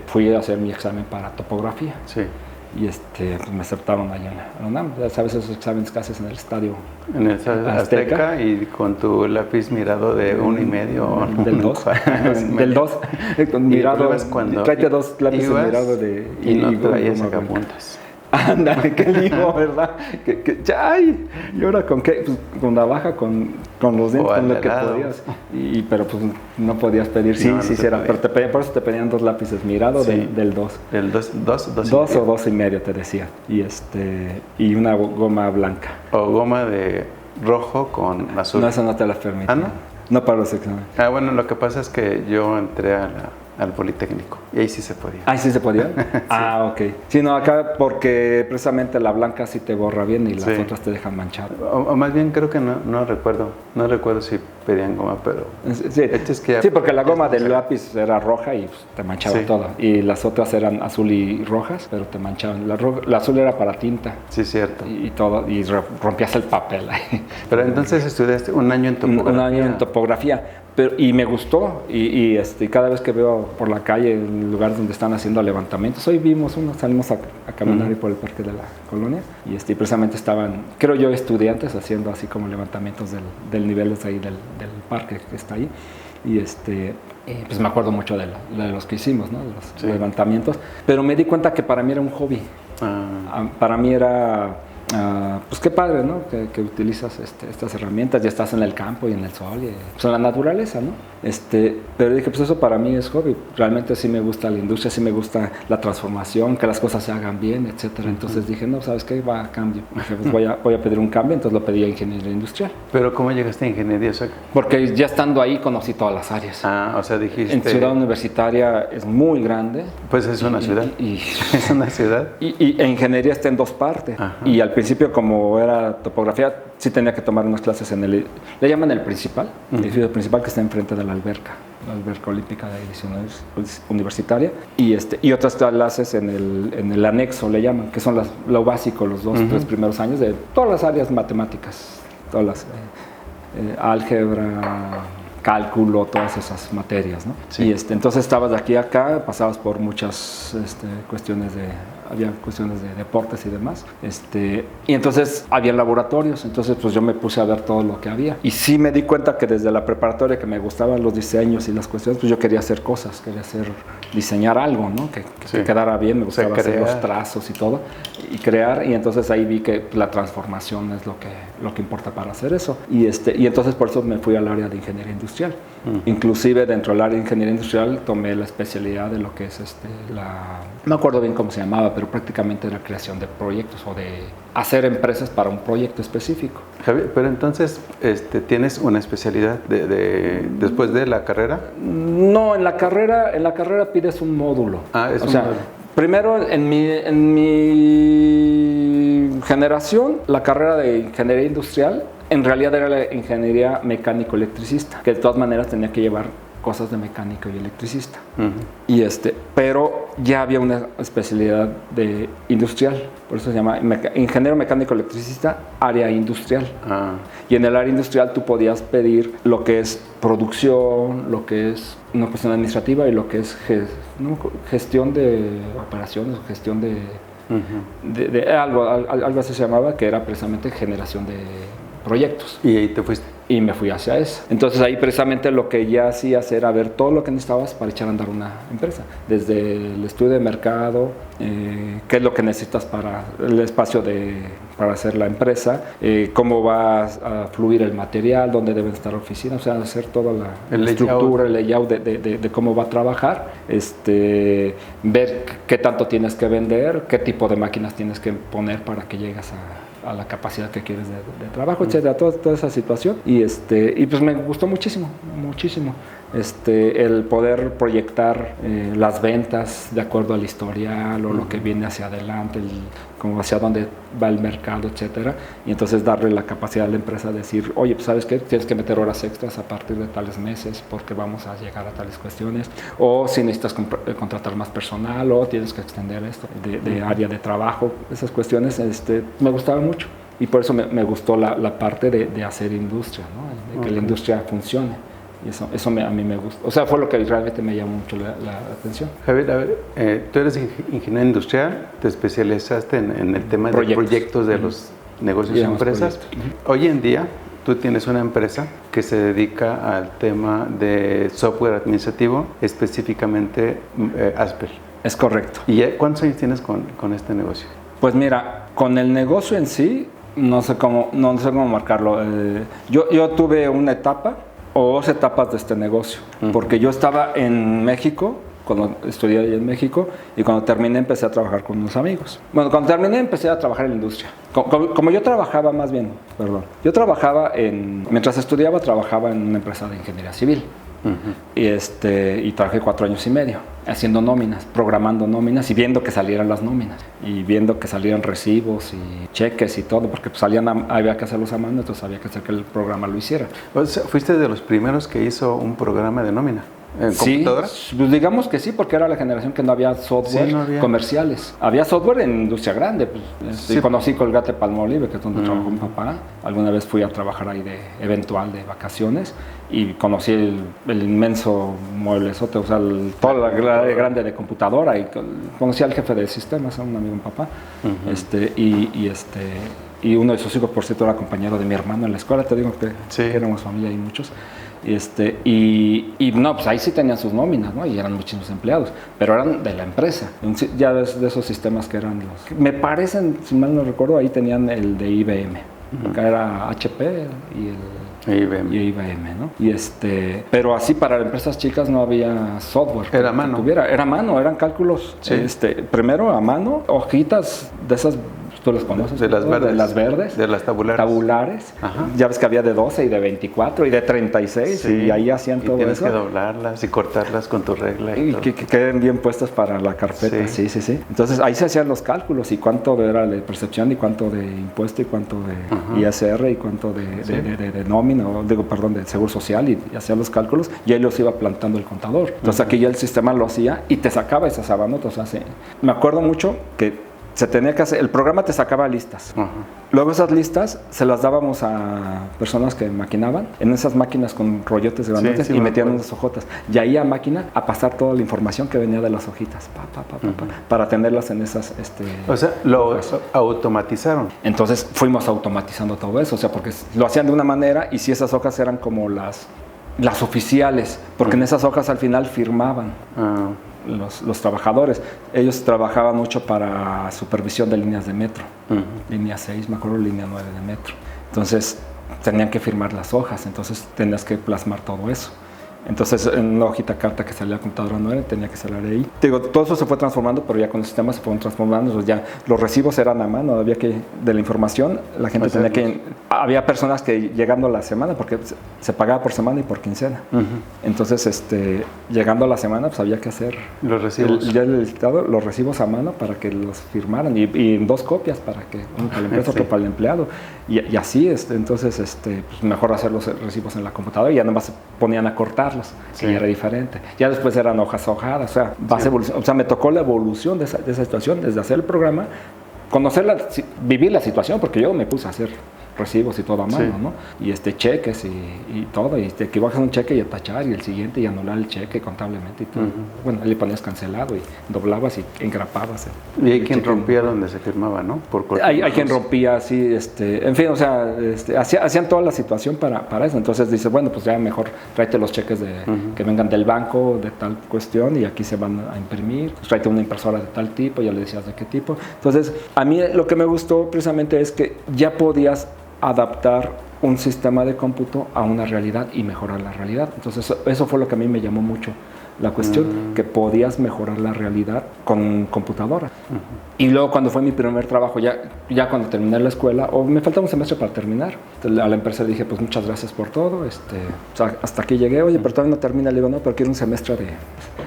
S2: fui a hacer mi examen para topografía.
S1: Sí.
S2: y pues me aceptaron allá en la UNAM. Ya sabes, esos exámenes que haces en el estadio
S1: En el Azteca y con tu lápiz mirado de 1.5
S2: del 2 del 2 con mirado, tráete 2 lápices mirado de
S1: y no traías sacapuntas.
S2: Ándale, qué lío, ¿verdad? ¡Ay! ¿Y ahora con qué? Pues con navaja, con los dientes, con lo que podías. Pero pues no podías pedir, sí, era. Pero por eso te pedían 2 lápices mirado del 2.
S1: Del 2
S2: o 2.5 te decía. Y una goma blanca.
S1: O goma de rojo con azul.
S2: No, eso no te las permitía.
S1: ¿Ah, no?
S2: No para los exámenes.
S1: Bueno, lo que pasa es que yo entré al Politécnico y ahí sí se podía.
S2: ¿Ah, sí se podía?
S1: Sí.
S2: Ok. Sí, no, acá porque precisamente la blanca sí te borra bien y las otras te dejan manchar.
S1: O más bien creo que no recuerdo si pedían goma, pero...
S2: Sí, porque la goma del lápiz era roja y pues, te manchaba todo. Y las otras eran azul y rojas, pero te manchaban. La azul era para tinta.
S1: Sí, cierto.
S2: Y todo, y rompías el papel ahí.
S1: Pero entonces estudiaste un año en topografía.
S2: Un año en topografía. Y me gustó, y cada vez que veo por la calle, en lugares donde están haciendo levantamientos, hoy vimos uno, salimos a caminar por el parque de la colonia, y precisamente estaban, creo yo, estudiantes haciendo así como levantamientos del nivel ahí del parque que está ahí, y pues me acuerdo mucho de los que hicimos, ¿no? De los levantamientos, pero me di cuenta que para mí era un hobby, para mí era... pues qué padre, ¿no? Que utilizas estas herramientas, ya estás en el campo y en el sol, y, pues en la naturaleza, ¿no? Pero dije, pues eso para mí es hobby. Realmente sí me gusta la industria, sí me gusta la transformación, que las cosas se hagan bien, etcétera. Entonces dije, no, ¿sabes qué? Va a cambio. Dije, pues voy a pedir un cambio, entonces lo pedí a ingeniería industrial.
S1: ¿Pero cómo llegaste a ingeniería? O sea,
S2: porque ya estando ahí conocí todas las áreas.
S1: O sea, dijiste...
S2: En Ciudad Universitaria es muy grande.
S1: Pues es una ciudad. Es una ciudad.
S2: Y ingeniería está en 2 partes. Ajá. Y al principio, como era topografía, sí tenía que tomar unas clases le llaman el principal, el edificio principal que está enfrente de la alberca olímpica de edición universitaria, y otras clases en el anexo, le llaman, que son lo básico, los 3 primeros años de todas las áreas matemáticas, todas las álgebra, cálculo, todas esas materias, ¿no? Sí. Y entonces estabas de aquí a acá, pasabas por muchas había cuestiones de deportes y demás, y entonces había laboratorios, entonces pues yo me puse a ver todo lo que había, y sí me di cuenta que desde la preparatoria, que me gustaban los diseños y las cuestiones, pues yo quería hacer cosas, diseñar algo, ¿no? Que quedara bien, me gustaba hacer los trazos y todo, y crear, y entonces ahí vi que la transformación es lo que importa para hacer eso, y entonces por eso me fui al área de ingeniería industrial. Inclusive dentro del área de ingeniería industrial tomé la especialidad de lo que es no me acuerdo bien cómo se llamaba, pero prácticamente era creación de proyectos o de hacer empresas para un proyecto específico.
S1: Javier, pero entonces ¿tienes una especialidad después de la carrera?
S2: No, en la carrera pides un módulo.
S1: Es un módulo.
S2: Primero, en mi generación, la carrera de ingeniería industrial en realidad era la ingeniería mecánico-electricista, que de todas maneras tenía que llevar cosas de mecánico y electricista. Y pero ya había una especialidad de industrial, por eso se llama ingeniero mecánico electricista, área industrial. Y en el área industrial tú podías pedir lo que es producción, lo que es una cuestión administrativa y lo que es gestión de operaciones, gestión de algo así se llamaba, que era precisamente generación de proyectos.
S1: ¿Y ahí te fuiste?
S2: Y me fui hacia eso. Entonces ahí precisamente lo que ya hacías era ver todo lo que necesitabas para echar a andar una empresa. Desde el estudio de mercado, qué es lo que necesitas para el espacio para hacer la empresa, cómo va a fluir el material, dónde deben estar oficinas, o sea, hacer toda la estructura, el layout de cómo va a trabajar, ver qué tanto tienes que vender, qué tipo de máquinas tienes que poner para que llegues a la capacidad que quieres de trabajo, etcétera, toda esa situación, y pues me gustó muchísimo el poder proyectar las ventas de acuerdo al historial o lo que viene hacia adelante, como hacia dónde va el mercado, etcétera, y entonces darle la capacidad a la empresa de decir, oye, pues ¿sabes qué? Tienes que meter horas extras a partir de tales meses porque vamos a llegar a tales cuestiones, o si necesitas contratar más personal, o tienes que extender esto de área de trabajo, esas cuestiones me gustaban mucho, y por eso me gustó la parte de hacer industria, ¿no? De que la industria funcione. Y eso a mí me gusta. O sea, fue lo que realmente me llamó mucho la atención.
S1: Javier, a ver, tú eres ingeniero industrial, te especializaste en el tema de proyectos de los negocios y empresas. Hoy en día, tú tienes una empresa que se dedica al tema de software administrativo, específicamente Aspel.
S2: Es correcto.
S1: ¿Y cuántos años tienes con este negocio?
S2: Pues mira, con el negocio en sí, no sé cómo marcarlo. Yo tuve una etapa o 2 etapas de este negocio, porque yo estaba en México, cuando estudié ahí en México, y cuando terminé empecé a trabajar con unos amigos. Bueno, cuando terminé empecé a trabajar en la industria. Como yo trabajaba mientras estudiaba trabajaba en una empresa de ingeniería civil. Y trabajé 4 años y medio haciendo nóminas, programando nóminas y viendo que salieran las nóminas y viendo que salieran recibos y cheques y todo, porque pues había que hacerlos a mano, entonces había que hacer que el programa lo hiciera.
S1: O sea, ¿fuiste de los primeros que hizo un programa de nómina en computadora?
S2: Pues digamos que sí, porque era la generación que no había software comerciales. Había software en industria grande. Pues, conocí Colgate-Palmolive, que es donde trabajó mi papá. Alguna vez fui a trabajar ahí de vacaciones y conocí el inmenso mueblezote, o sea, toda la grande de computadora, y conocí al jefe de sistemas, a un amigo de mi papá, y uno de sus hijos, por cierto, era compañero de mi hermano en la escuela. Te digo que éramos familia y muchos. No, pues ahí sí tenían sus nóminas, ¿no? Y eran muchísimos empleados, pero eran de la empresa. Ya ves de esos sistemas que eran me parecen, si mal no recuerdo, ahí tenían el de IBM, porque era HP y IBM, ¿no? Pero así para empresas chicas no había software.
S1: Era a mano.
S2: Era a mano, eran cálculos. Primero a mano, hojitas de esas. ¿Tú las conoces?
S1: De las verdes.
S2: De las verdes.
S1: De las tabulares.
S2: Tabulares. Ya ves que había de 12 y de 24 y de 36 y ahí hacían todo eso.
S1: Tienes que doblarlas y cortarlas con tu regla.
S2: Y que queden bien puestas para la carpeta. Sí. Entonces ahí se hacían los cálculos y cuánto era de percepción y cuánto de impuesto y cuánto de ISR y cuánto de nómina, de seguro social, y hacían los cálculos y ahí los iba plantando el contador. Entonces aquí ya el sistema lo hacía y te sacaba esas sabanotas. Me acuerdo mucho que se tenía que hacer, el programa te sacaba listas. Luego esas listas se las dábamos a personas que maquinaban en esas máquinas con rollotes grandes y metían unas hojotas. Y ahí a máquina a pasar toda la información que venía de las hojitas para tenerlas en esas...
S1: O sea, lo automatizaron.
S2: Entonces fuimos automatizando todo eso, o sea, porque lo hacían de una manera y si esas hojas eran como las oficiales, porque en esas hojas al final firmaban. Los trabajadores. Ellos trabajaban mucho para supervisión de líneas de metro, línea 6, me acuerdo, línea 9 de metro. Entonces tenían que firmar las hojas, entonces tenías que plasmar todo eso. Entonces en una hojita carta que salía a la computadora 9 tenía que salir ahí. Te digo, todo eso se fue transformando, pero ya con los sistemas se fueron transformando. Entonces ya los recibos eran a mano, había que, de la información, la gente tenía que... Había personas que llegando a la semana, porque se pagaba por semana y por quincena. Entonces llegando a la semana pues había que hacer
S1: los recibos.
S2: Los recibos a mano para que los firmaran y en 2 copias para que uno para la empresa, otro para el empleado. Y así, entonces pues mejor hacer los recibos en la computadora y ya nada más se ponían a cortarlos, que ya era diferente. Ya después eran hojas hojadas, o sea, me tocó la evolución de esa situación, desde hacer el programa, vivir la situación, porque yo me puse a hacer recibos y todo a mano, ¿no? Y cheques y todo, y que bajas un cheque y a tachar, y el siguiente y anular el cheque contablemente y todo. Bueno, ahí le ponías cancelado y doblabas y engrapabas.
S1: Y hay quien rompía donde se firmaba, ¿no?
S2: Hay quien rompía, sí, en fin, o sea, hacían toda la situación para eso. Entonces dices, bueno, pues ya mejor tráete los cheques que vengan del banco de tal cuestión y aquí se van a imprimir. Pues tráete una impresora de tal tipo, ya le decías de qué tipo. Entonces, a mí lo que me gustó precisamente es que ya podías adaptar un sistema de cómputo a una realidad y mejorar la realidad. Entonces eso fue lo que a mí me llamó mucho la cuestión, que podías mejorar la realidad con computadora. Y luego cuando fue mi primer trabajo, ya cuando terminé la escuela, o me faltaba un semestre para terminar, entonces, a la empresa le dije, pues muchas gracias por todo, o sea, hasta aquí llegué, oye, pero todavía no termina, le digo, no, pero quiero un semestre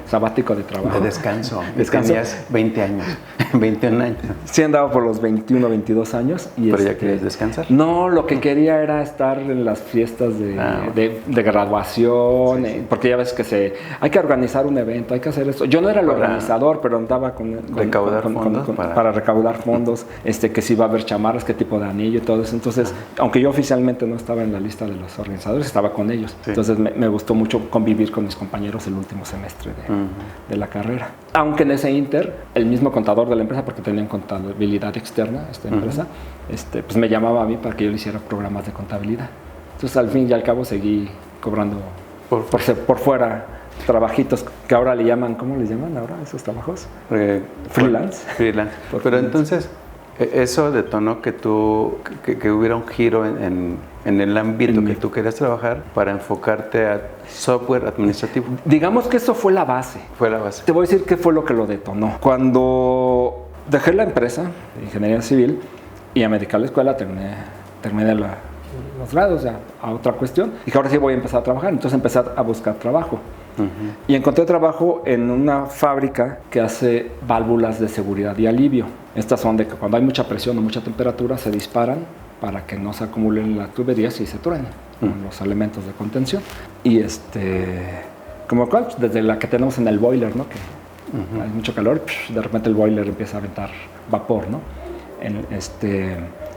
S2: sabático de trabajo.
S1: De descanso.
S2: Descanso.
S1: Tenías 20 años, 21 años.
S2: Sí andaba por los 21, 22 años. Y
S1: ¿Pero ya querías descansar?
S2: No, lo que quería era estar en las fiestas de graduación, porque ya ves que hay que organizar un evento, hay que hacer esto. Yo no era el organizador, pero andaba para recaudar fondos, que si iba a haber chamarras, qué tipo de anillo y todo eso. Entonces, aunque yo oficialmente no estaba en la lista de los organizadores, estaba con ellos. Sí. Entonces me gustó mucho convivir con mis compañeros el último semestre de la carrera. Aunque en ese inter, el mismo contador de la empresa, porque tenían contabilidad externa esta empresa, pues me llamaba a mí para que yo le hiciera programas de contabilidad. Entonces al fin y al cabo seguí cobrando por fuera trabajitos que ahora le llaman, ¿cómo les llaman ahora esos trabajos? Freelance.
S1: Freelance. Pero entonces, eso detonó que hubiera un giro en el ámbito que tú querías trabajar para enfocarte a software administrativo.
S2: Digamos que eso fue la base.
S1: Fue la base.
S2: Te voy a decir qué fue lo que lo detonó. Cuando dejé la empresa de ingeniería civil y a medicar la escuela, terminé los grados ya a otra cuestión. Y ahora sí voy a empezar a trabajar. Entonces empecé a buscar trabajo. Y encontré trabajo en una fábrica que hace válvulas de seguridad y alivio. Estas son de que cuando hay mucha presión o mucha temperatura se disparan para que no se acumulen las tuberías y se truenen con los elementos de contención. Y como cual, desde la que tenemos en el boiler, ¿no? Que hay mucho calor, de repente el boiler empieza a aventar vapor, ¿no?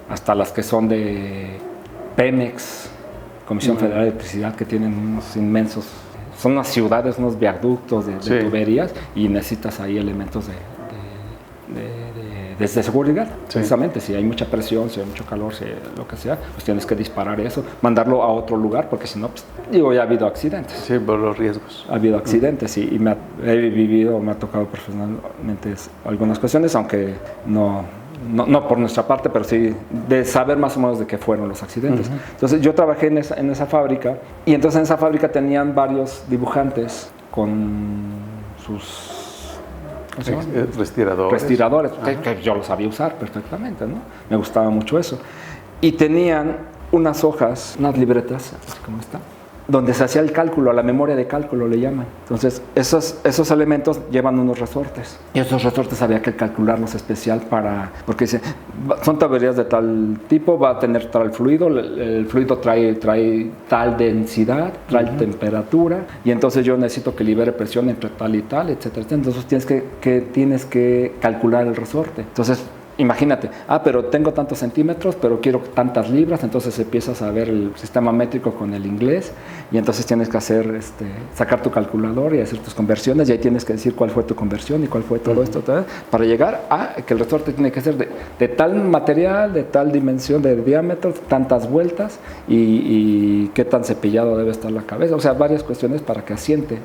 S2: Hasta las que son de Pemex, Comisión Federal de Electricidad, que tienen unos inmensos, son unas ciudades, unos viaductos de tuberías, y necesitas ahí elementos de seguridad, precisamente. Si hay mucha presión, si hay mucho calor, si lo que sea, pues tienes que disparar eso, mandarlo a otro lugar, porque si no, pues, ya ha habido accidentes.
S1: Sí, por los riesgos.
S2: Ha habido accidentes y me ha tocado profesionalmente algunas cuestiones, aunque no por nuestra parte, pero sí de saber más o menos de qué fueron los accidentes. Entonces yo trabajé en esa fábrica, y entonces en esa fábrica tenían varios dibujantes con sus respiradores que yo los sabía usar perfectamente, ¿no? Me gustaba mucho eso. Y tenían unas hojas, unas libretas, así como esta, donde se hacía el cálculo, a la memoria de cálculo le llaman. Entonces, esos elementos llevan unos resortes. Y esos resortes había que calcularlos especial porque dice, son tuberías de tal tipo, va a tener tal fluido, el fluido trae tal densidad, trae temperatura, y entonces yo necesito que libere presión entre tal y tal, etcétera. Entonces tienes que calcular el resorte. Entonces, imagínate, pero tengo tantos centímetros, pero quiero tantas libras, entonces empiezas a ver el sistema métrico con el inglés, y entonces tienes que sacar tu calculador y hacer tus conversiones, y ahí tienes que decir cuál fue tu conversión y cuál fue todo esto, para llegar a que el resorte tiene que ser de tal material, de tal dimensión de diámetro, tantas vueltas, y qué tan cepillado debe estar la cabeza. O sea, varias cuestiones para que asiente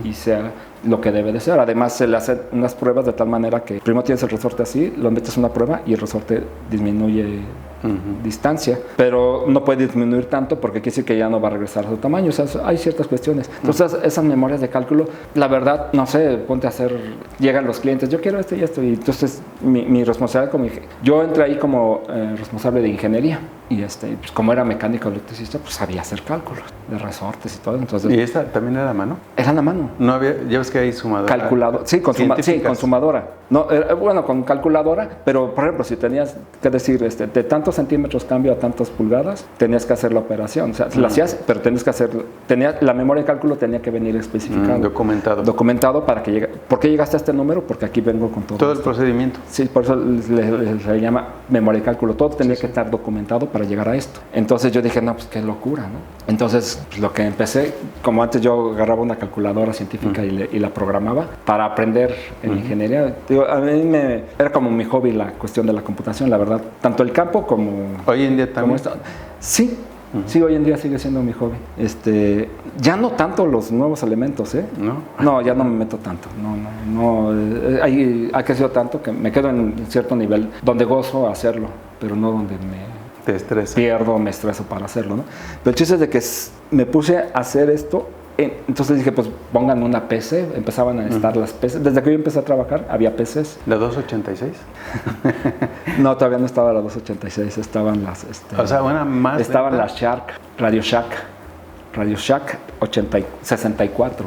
S2: y sea lo que debe de ser. Además, se le hacen unas pruebas de tal manera que primero tienes el resorte así, lo metes en una prueba y el resorte disminuye distancia, pero no puede disminuir tanto porque quiere decir que ya no va a regresar a su tamaño. O sea, hay ciertas cuestiones. Entonces, esas memorias de cálculo, la verdad, no sé, ponte a hacer, llegan los clientes, yo quiero esto y esto, y entonces mi responsabilidad yo entré ahí como responsable de ingeniería, y pues como era mecánico electricista, pues sabía hacer cálculos de resortes y todo. Entonces,
S1: ¿y esta también era a mano?
S2: Era a mano.
S1: No había, ya ves que hay sumadora.
S2: Calculadora, sí, consumadora. No, bueno, con calculadora, pero por ejemplo, si tenías que decir de tantos centímetros cambio a tantas pulgadas, tenías que hacer la operación. O sea, la hacías, pero tenías que hacer, la memoria de cálculo tenía que venir especificado. Documentado para que llegue. ¿Por qué llegaste a este número? Porque aquí vengo con todo.
S1: Todo el procedimiento.
S2: Sí, por eso se llama memoria de cálculo. Todo tenía que estar documentado para llegar a esto. Entonces yo dije, no, pues qué locura, ¿no? Entonces, pues, lo que empecé, como antes yo agarraba una calculadora científica y la programaba para aprender en ingeniería. A mí era como mi hobby la cuestión de la computación, la verdad. Tanto el campo como...
S1: Hoy en día también.
S2: Sí. Sí, hoy en día sigue siendo mi hobby. Ya no tanto los nuevos elementos, ¿eh? No, ya no me meto tanto. No. Ha crecido tanto que me quedo en cierto nivel donde gozo hacerlo, pero no donde
S1: te estresa.
S2: Me estreso para hacerlo, ¿no? Pero el chiste es de que me puse a hacer esto. Entonces dije, pues pongan una PC, empezaban a estar las PCs. Desde que yo empecé a trabajar había PCs.
S1: ¿La 286?
S2: No, todavía no estaba la 286, estaban las...
S1: o sea, una más...
S2: Estaban las Radio Shack 64.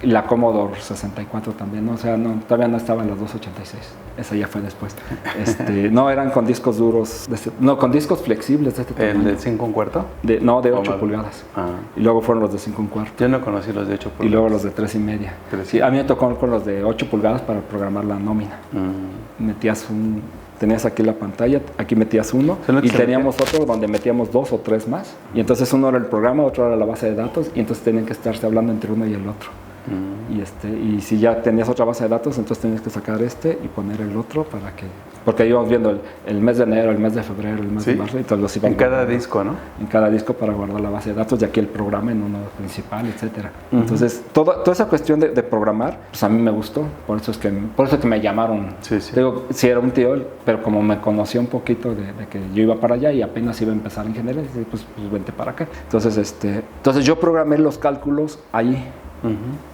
S2: La Commodore 64 también, ¿no? O sea, no, todavía no estaban las 286. Esa ya fue después. No, eran con discos duros, no, con discos flexibles de este tamaño.
S1: ¿El de 5 1/4?
S2: No, de 8 pulgadas. Y luego fueron los de 5 1/4.
S1: Yo no conocí los de 8 pulgadas.
S2: Y luego los de 3,5. Sí, a mí me tocó con los de 8 pulgadas para programar la nómina. Metías tenías aquí la pantalla, aquí metías uno y teníamos otro donde metíamos 2 o 3 más. Y entonces uno era el programa, otro era la base de datos y entonces tenían que estarse hablando entre uno y el otro. Y si ya tenías otra base de datos, entonces tenías que sacar y poner el otro para que... Porque íbamos viendo el mes de enero, el mes de febrero, el mes de marzo, y entonces los íbamos
S1: en cada disco, ¿no?
S2: En cada disco para guardar la base de datos, y aquí el programa en uno principal, etcétera. Entonces, toda esa cuestión de programar, pues a mí me gustó, por eso es que me llamaron. Digo, sí era un tío, pero como me conocía un poquito de que yo iba para allá y apenas iba a empezar ingeniería, pues vente para acá. Entonces yo programé los cálculos ahí.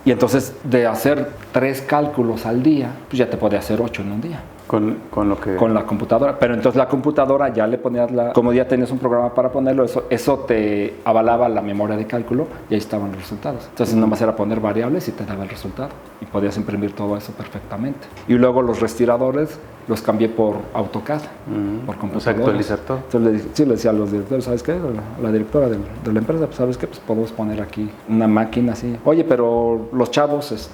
S2: Y entonces de hacer 3 cálculos al día, pues ya te podía hacer 8 en un día. Con la computadora. Pero entonces la computadora ya le ponías como ya tenías un programa para ponerlo, eso te avalaba la memoria de cálculo y ahí estaban los resultados. Entonces nomás era poner variables y te daba el resultado. Y podías imprimir todo eso perfectamente. Y luego los respiradores los cambié por AutoCAD, por computadora. O sea,
S1: actualizar todo.
S2: Entonces le decía a los directores, ¿sabes qué? La directora de la empresa, pues, ¿sabes qué? Pues podemos poner aquí una máquina así. Oye, pero los chavos,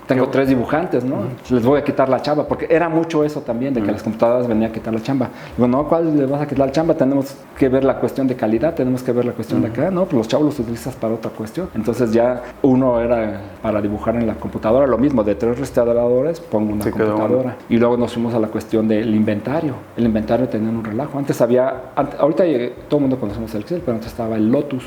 S2: tengo 3 dibujantes, ¿no? Les voy a quitar la chamba, porque era mucho eso también, de que las computadoras venían a quitar la chamba. Digo, no, ¿cuál le vas a quitar la chamba? Tenemos que ver la cuestión de calidad, tenemos que ver la cuestión de acá. No, pues los chavos los utilizas para otra cuestión. Entonces ya uno era para dibujar en la computadora, lo mismo, de 3 restauradores pongo una computadora. Y luego nos fuimos a la cuestión del inventario. El inventario tenía un relajo. Ahorita todo el mundo conocemos el Excel, pero antes estaba el Lotus.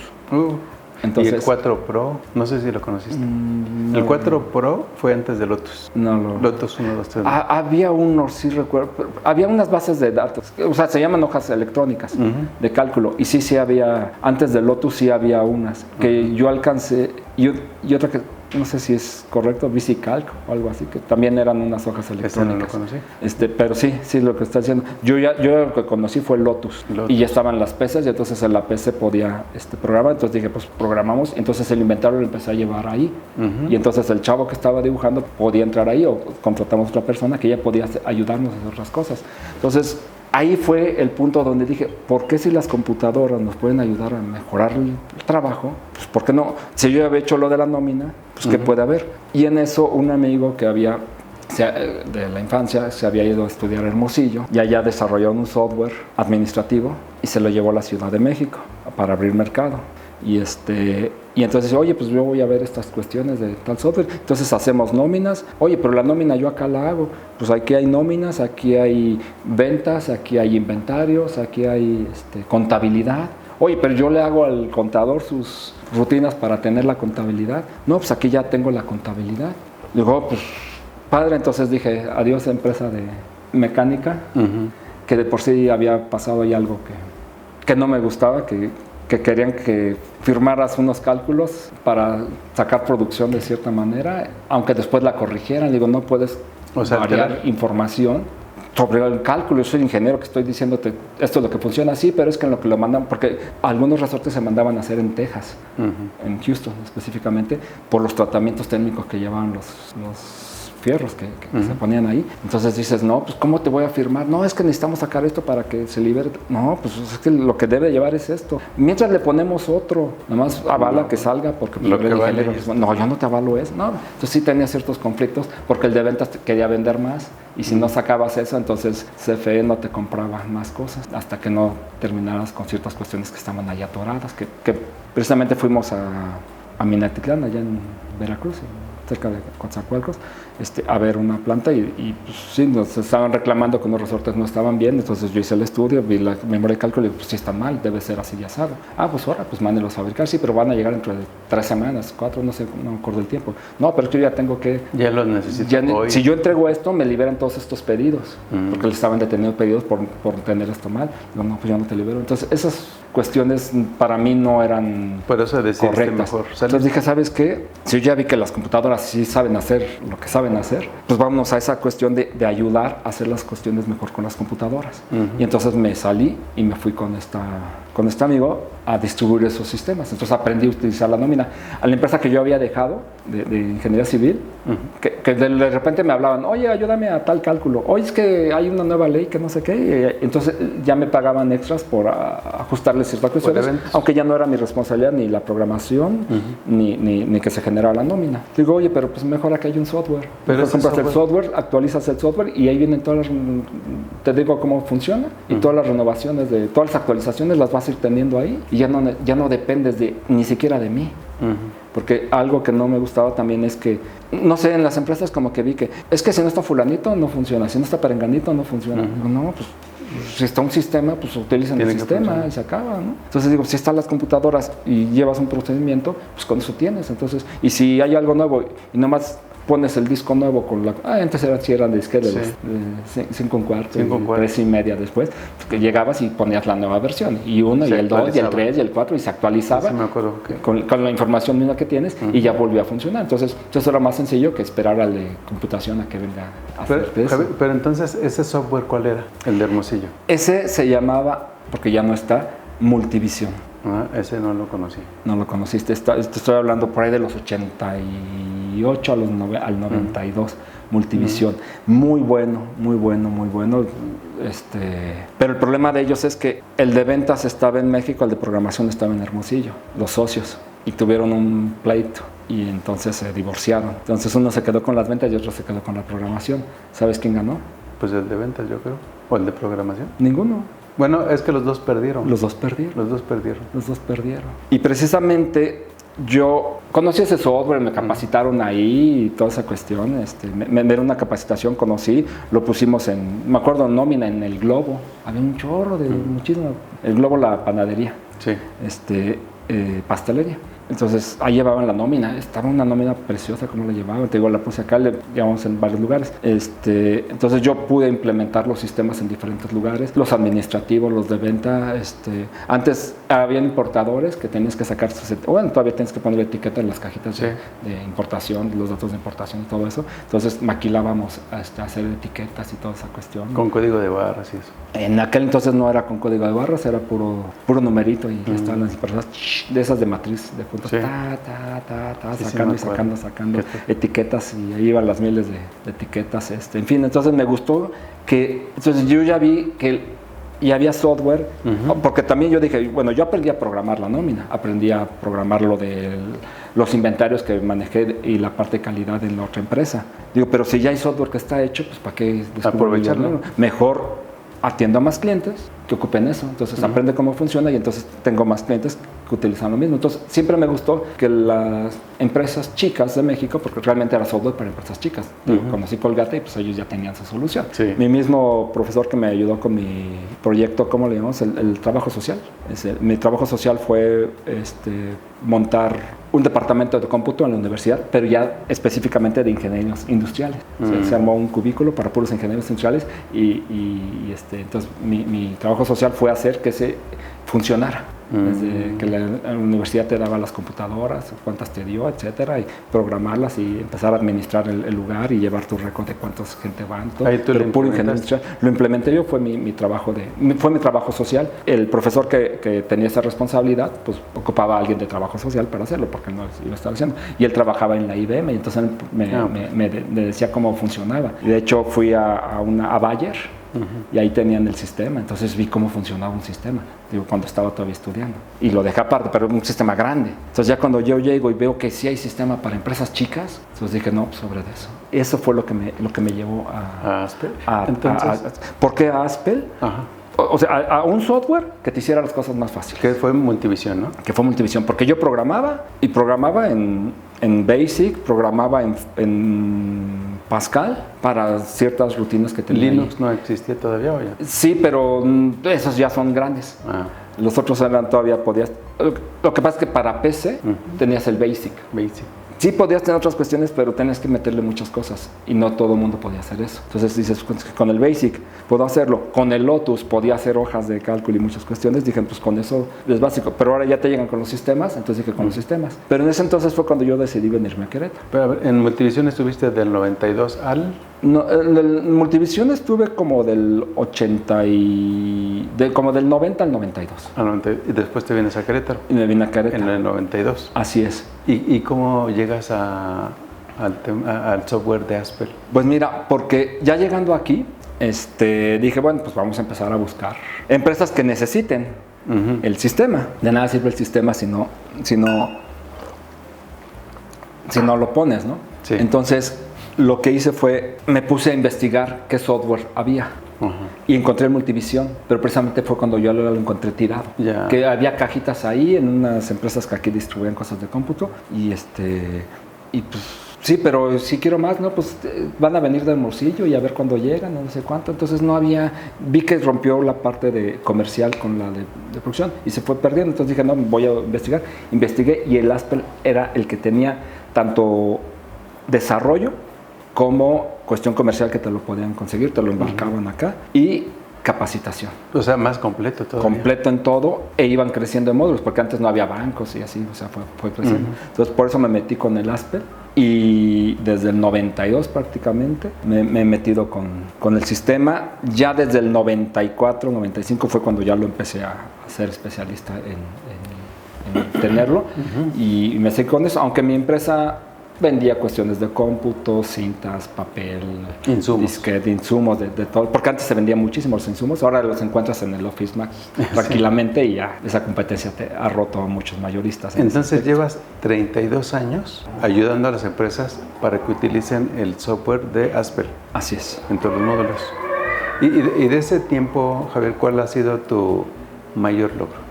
S2: Entonces,
S1: ¿y el 4 Pro? No sé si lo conociste. No, el 4 Pro fue antes de Lotus. Lotus 1, 2, 3.
S2: Había uno, sí recuerdo. Había unas bases de datos. O sea, se llaman hojas electrónicas de cálculo. Y sí había, antes de Lotus sí había unas que yo alcancé. Y otra que no sé si es correcto, VisiCalc o algo así, que también eran unas hojas electrónicas.
S1: No lo conocí.
S2: Pero sí, lo que está haciendo. Yo lo que conocí fue Lotus. Y ya estaban las PCs y entonces en la PC podía programar. Entonces dije, pues programamos. Entonces el inventario lo empecé a llevar ahí. Y entonces el chavo que estaba dibujando podía entrar ahí o contratamos a otra persona que ya podía ayudarnos a hacer otras cosas. Entonces ahí fue el punto donde dije, ¿por qué si las computadoras nos pueden ayudar a mejorar el trabajo? Pues ¿por qué no? Si yo había hecho lo de la nómina, pues ¿qué puede haber? Y en eso un amigo que había de la infancia se había ido a estudiar a Hermosillo y allá desarrolló un software administrativo y se lo llevó a la Ciudad de México para abrir mercado. Y entonces, oye, pues yo voy a ver estas cuestiones de tal software. Entonces hacemos nóminas. Oye, pero la nómina yo acá la hago. Pues aquí hay nóminas, aquí hay ventas, aquí hay inventarios, aquí hay contabilidad. Oye, pero yo le hago al contador sus rutinas para tener la contabilidad. No, pues aquí ya tengo la contabilidad. Digo, pues padre, entonces dije, adiós empresa de mecánica, que de por sí había pasado ahí algo que no me gustaba, que querían que firmaras unos cálculos para sacar producción de cierta manera, aunque después la corrigieran. Digo, no puedes variar información sobre el cálculo. Yo soy ingeniero que estoy diciéndote esto es lo que funciona así, pero es que en lo que lo mandan, porque algunos resortes se mandaban a hacer en Texas, en Houston específicamente, por los tratamientos técnicos que llevaban los fierros que se ponían ahí. Entonces dices, no, pues ¿cómo te voy a firmar? No, es que necesitamos sacar esto para que se libere. No, pues es que lo que debe llevar es esto. Mientras le ponemos otro, nomás avala que salga, porque pues, no, yo no te avalo eso. No, entonces sí tenía ciertos conflictos, porque el de ventas quería vender más, y si no sacabas eso, entonces CFE no te compraba más cosas, hasta que no terminaras con ciertas cuestiones que estaban ahí atoradas, que precisamente fuimos a Minatitlán, allá en Veracruz, cerca de Coatzacoalcos, a ver una planta y pues, sí, nos estaban reclamando que unos resortes no estaban bien. Entonces yo hice el estudio, vi la memoria de cálculo y digo, pues sí está mal, debe ser así y asado. Pues ahora, pues mándenlos a fabricar, sí, pero van a llegar dentro de 3 semanas, 4, no sé, no me acuerdo el tiempo. No, pero es que yo ya tengo que...
S1: Ya los necesito hoy.
S2: Si yo entrego esto, me liberan todos estos pedidos, porque le estaban deteniendo pedidos por tener esto mal. Digo, no, pues yo no te libero. Entonces esas cuestiones para mí no eran
S1: por eso correctas. Mejor,
S2: entonces dije, ¿sabes qué? Si yo ya vi que las computadoras sí saben hacer lo que saben hacer, pues vámonos a esa cuestión de ayudar a hacer las cuestiones mejor con las computadoras. Y entonces me salí y me fui con este amigo a distribuir esos sistemas. Entonces aprendí a utilizar la nómina. A la empresa que yo había dejado de ingeniería civil, que de repente me hablaban, oye, ayúdame a tal cálculo, oye, es que hay una nueva ley que no sé qué. Entonces ya me pagaban extras por ajustarle ciertas cuestiones, aunque ya no era mi responsabilidad ni la programación, ni que se generara la nómina. Digo, oye, pero pues mejor aquí hay un software. Pero compras el software, actualizas el software y ahí vienen todas las, te digo cómo funciona, y todas las renovaciones, de todas las actualizaciones las vas a ir teniendo ahí, y ya no dependes ni siquiera de mí. Porque algo que no me gustaba también es que, no sé, en las empresas como que vi que, es que si no está fulanito no funciona, si no está perenganito no funciona. Digo, no, pues si está un sistema, pues utilizan el sistema y se acaba, ¿no? Entonces digo, si están las computadoras y llevas un procedimiento, pues con eso tienes. Entonces, y si hay algo nuevo y nomás pones el disco nuevo con la... antes eran disquetes de 5 1/4, 3 1/2 después, que llegabas y ponías la nueva versión, y uno, y el 2, y el 3, y el 4, y se actualizaba con la información misma que tienes, y ya volvió a funcionar. Entonces era más sencillo que esperar al de computación a que venga a hacer eso.
S1: Pero entonces, ¿ese software cuál era? El de Hermosillo.
S2: Ese se llamaba, porque ya no está, Multivisión.
S1: Ese no lo conocí.
S2: No lo conociste. Estoy hablando por ahí de los 88 al 92. Multivisión. Muy bueno. Pero el problema de ellos es que el de ventas estaba en México, el de programación estaba en Hermosillo, los socios, y tuvieron un pleito. Y entonces se divorciaron. Entonces uno se quedó con las ventas y otro se quedó con la programación. ¿Sabes quién ganó?
S1: Pues el de ventas, yo creo. ¿O el de programación?
S2: Ninguno.
S1: Bueno, es que los dos perdieron.
S2: Los dos perdieron. Y precisamente yo conocí ese software, me capacitaron ahí y toda esa cuestión. Me dieron una capacitación, conocí, lo pusimos me acuerdo, en nómina en el Globo. Había un chorro de muchísimo. El Globo, la panadería. Sí. Pastelería. Entonces ahí llevaban la nómina, estaba una nómina preciosa como la llevaban, te digo, la puse acá, la llevamos en varios lugares. Entonces yo pude implementar los sistemas en diferentes lugares, los administrativos, los de venta. Antes habían importadores que tenías que sacar todavía tienes que poner etiqueta en las cajitas de importación, los datos de importación y todo eso. Entonces maquilábamos hacer etiquetas y toda esa cuestión.
S1: Con código de barras y eso.
S2: En aquel entonces no era con código de barras, era puro numerito, y estaban las personas de esas de matriz, de puntos, sacando etiquetas, y ahí iban las miles de etiquetas. En fin, entonces me gustó entonces yo ya vi que ya había software, porque también yo dije, bueno, yo aprendí a programar la nómina, aprendí a programar lo de los inventarios que manejé y la parte de calidad en la otra empresa. Digo, pero si ya hay software que está hecho, pues ¿para qué
S1: aprovecharlo?
S2: Mejor atiendo a más clientes que ocupen eso. Entonces aprende cómo funciona, y entonces tengo más clientes que utilizan lo mismo. Entonces siempre me gustó que las empresas chicas de México, porque realmente era software para empresas chicas, conocí Colgate y pues ellos ya tenían su solución. Mi mismo profesor que me ayudó con mi proyecto, ¿cómo le llamamos? El trabajo social. Mi trabajo social fue montar un departamento de cómputo en la universidad, pero ya específicamente de ingenieros industriales. Se armó un cubículo para puros ingenieros industriales, y entonces mi trabajo social fue hacer que se funcionara. Desde que la universidad te daba las computadoras, cuántas te dio, etcétera, y programarlas y empezar a administrar el lugar y llevar tu récord de cuántos gente van.
S1: Ahí tú
S2: puro ingeniero industrial. Lo implementé yo, fue mi trabajo social. El profesor que tenía esa responsabilidad, pues ocupaba a alguien de trabajo social para hacerlo, porque no lo estaba haciendo. Y él trabajaba en la IBM, y entonces me decía cómo funcionaba. Y de hecho fui a Bayer, y ahí tenían el sistema, entonces vi cómo funcionaba un sistema, cuando estaba todavía estudiando, y lo dejé aparte, pero un sistema grande. Entonces ya cuando yo llego y veo que sí hay sistema para empresas chicas, entonces dije, no, sobre eso fue lo que me llevó a
S1: Aspel.
S2: ¿Por qué a Aspel? O sea, a un software que te hiciera las cosas más fáciles.
S1: Que fue Multivisión, ¿no?
S2: Que fue Multivisión, porque yo programaba en Basic, programaba en Pascal para ciertas rutinas que tenía.
S1: ¿Linux
S2: ahí.
S1: no existía todavía o ya?
S2: Sí, pero esos ya son grandes. Los otros eran todavía podías. Lo que pasa es que para PC tenías el Basic. Sí podías tener otras cuestiones, pero tenías que meterle muchas cosas y no todo el mundo podía hacer eso. Entonces dices, con el BASIC puedo hacerlo, con el Lotus podía hacer hojas de cálculo y muchas cuestiones. Dije, pues con eso es básico, pero ahora ya te llegan con los sistemas, entonces dije con los sistemas. Pero en ese entonces fue cuando yo decidí venirme a Querétaro.
S1: Pero a ver, en Multivisión estuviste del 92 al...
S2: No, en Multivisión estuve como del 80 como del 90 al 92.
S1: Y después te vienes a Querétaro.
S2: Y me vine a Querétaro.
S1: En el 92.
S2: Así es.
S1: ¿Y cómo llegas al software de Aspel?
S2: Pues mira, porque ya llegando aquí, dije, bueno, pues vamos a empezar a buscar empresas que necesiten el sistema. De nada sirve el sistema si no lo pones, ¿no?
S1: Sí.
S2: Entonces, lo que hice fue, me puse a investigar qué software había. Y encontré el Multivisión, pero precisamente fue cuando yo lo encontré tirado.
S1: Ya.
S2: Que había cajitas ahí en unas empresas que aquí distribuían cosas de cómputo. Y pues sí, pero si quiero más, no, pues van a venir del Hermosillo y a ver cuándo llegan, no sé cuánto. Entonces no había, vi que rompió la parte de comercial con la de producción y se fue perdiendo. Entonces dije, no, voy a investigar. Investigué y el Aspel era el que tenía tanto desarrollo como cuestión comercial, que te lo podían conseguir, te lo embarcaban acá, y capacitación.
S1: O sea, más completo todo.
S2: Completo en todo, e iban creciendo en módulos, porque antes no había bancos y así, o sea, fue creciendo. Entonces, por eso me metí con el Aspel, y desde el 92 prácticamente me he metido con el sistema. Ya desde el 94, 95 fue cuando ya lo empecé a ser especialista en tenerlo, y me seguí con eso, aunque mi empresa vendía cuestiones de cómputo, cintas, papel, disquete, insumos, de todo, porque antes se vendían muchísimo los insumos, ahora los encuentras en el Office Max tranquilamente y ya esa competencia te ha roto a muchos mayoristas.
S1: Entonces llevas 32 años ayudando a las empresas para que utilicen el software de Aspel.
S2: Así es.
S1: En todos los módulos. Y de ese tiempo, Javier, ¿cuál ha sido tu mayor logro?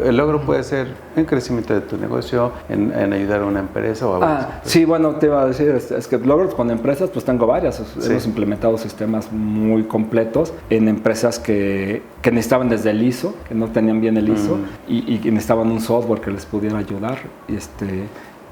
S1: El logro puede ser en crecimiento de tu negocio, en ayudar a una empresa o a varias empresas.
S2: Sí, bueno, te iba a decir, es que logros con empresas, pues tengo varias. Hemos implementado sistemas muy completos en empresas que necesitaban desde el ISO, que no tenían bien el ISO, y necesitaban un software que les pudiera ayudar.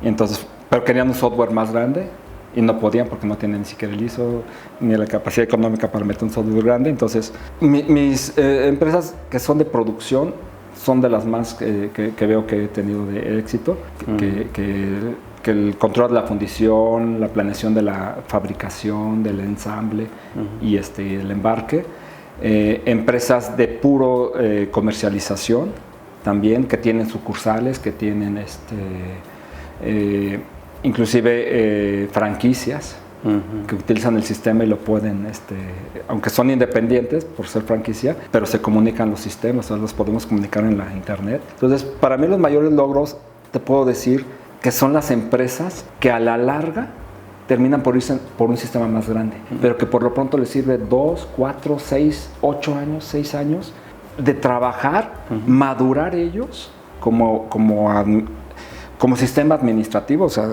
S2: Entonces, pero querían un software más grande y no podían porque no tienen ni siquiera el ISO ni la capacidad económica para meter un software grande. Entonces, mis empresas que son de producción son de las más que veo que he tenido de éxito, que el control de la fundición, la planeación de la fabricación, del ensamble y el embarque. Empresas de puro comercialización también, que tienen sucursales, que tienen inclusive franquicias, que utilizan el sistema y lo pueden, aunque son independientes por ser franquicia, pero se comunican los sistemas, o sea, los podemos comunicar en la internet. Entonces, para mí los mayores logros, te puedo decir, que son las empresas que a la larga terminan por irse por un sistema más grande, pero que por lo pronto les sirve 2, 4, 6, 8 años, 6 años de trabajar, madurar ellos como sistema administrativo, o sea,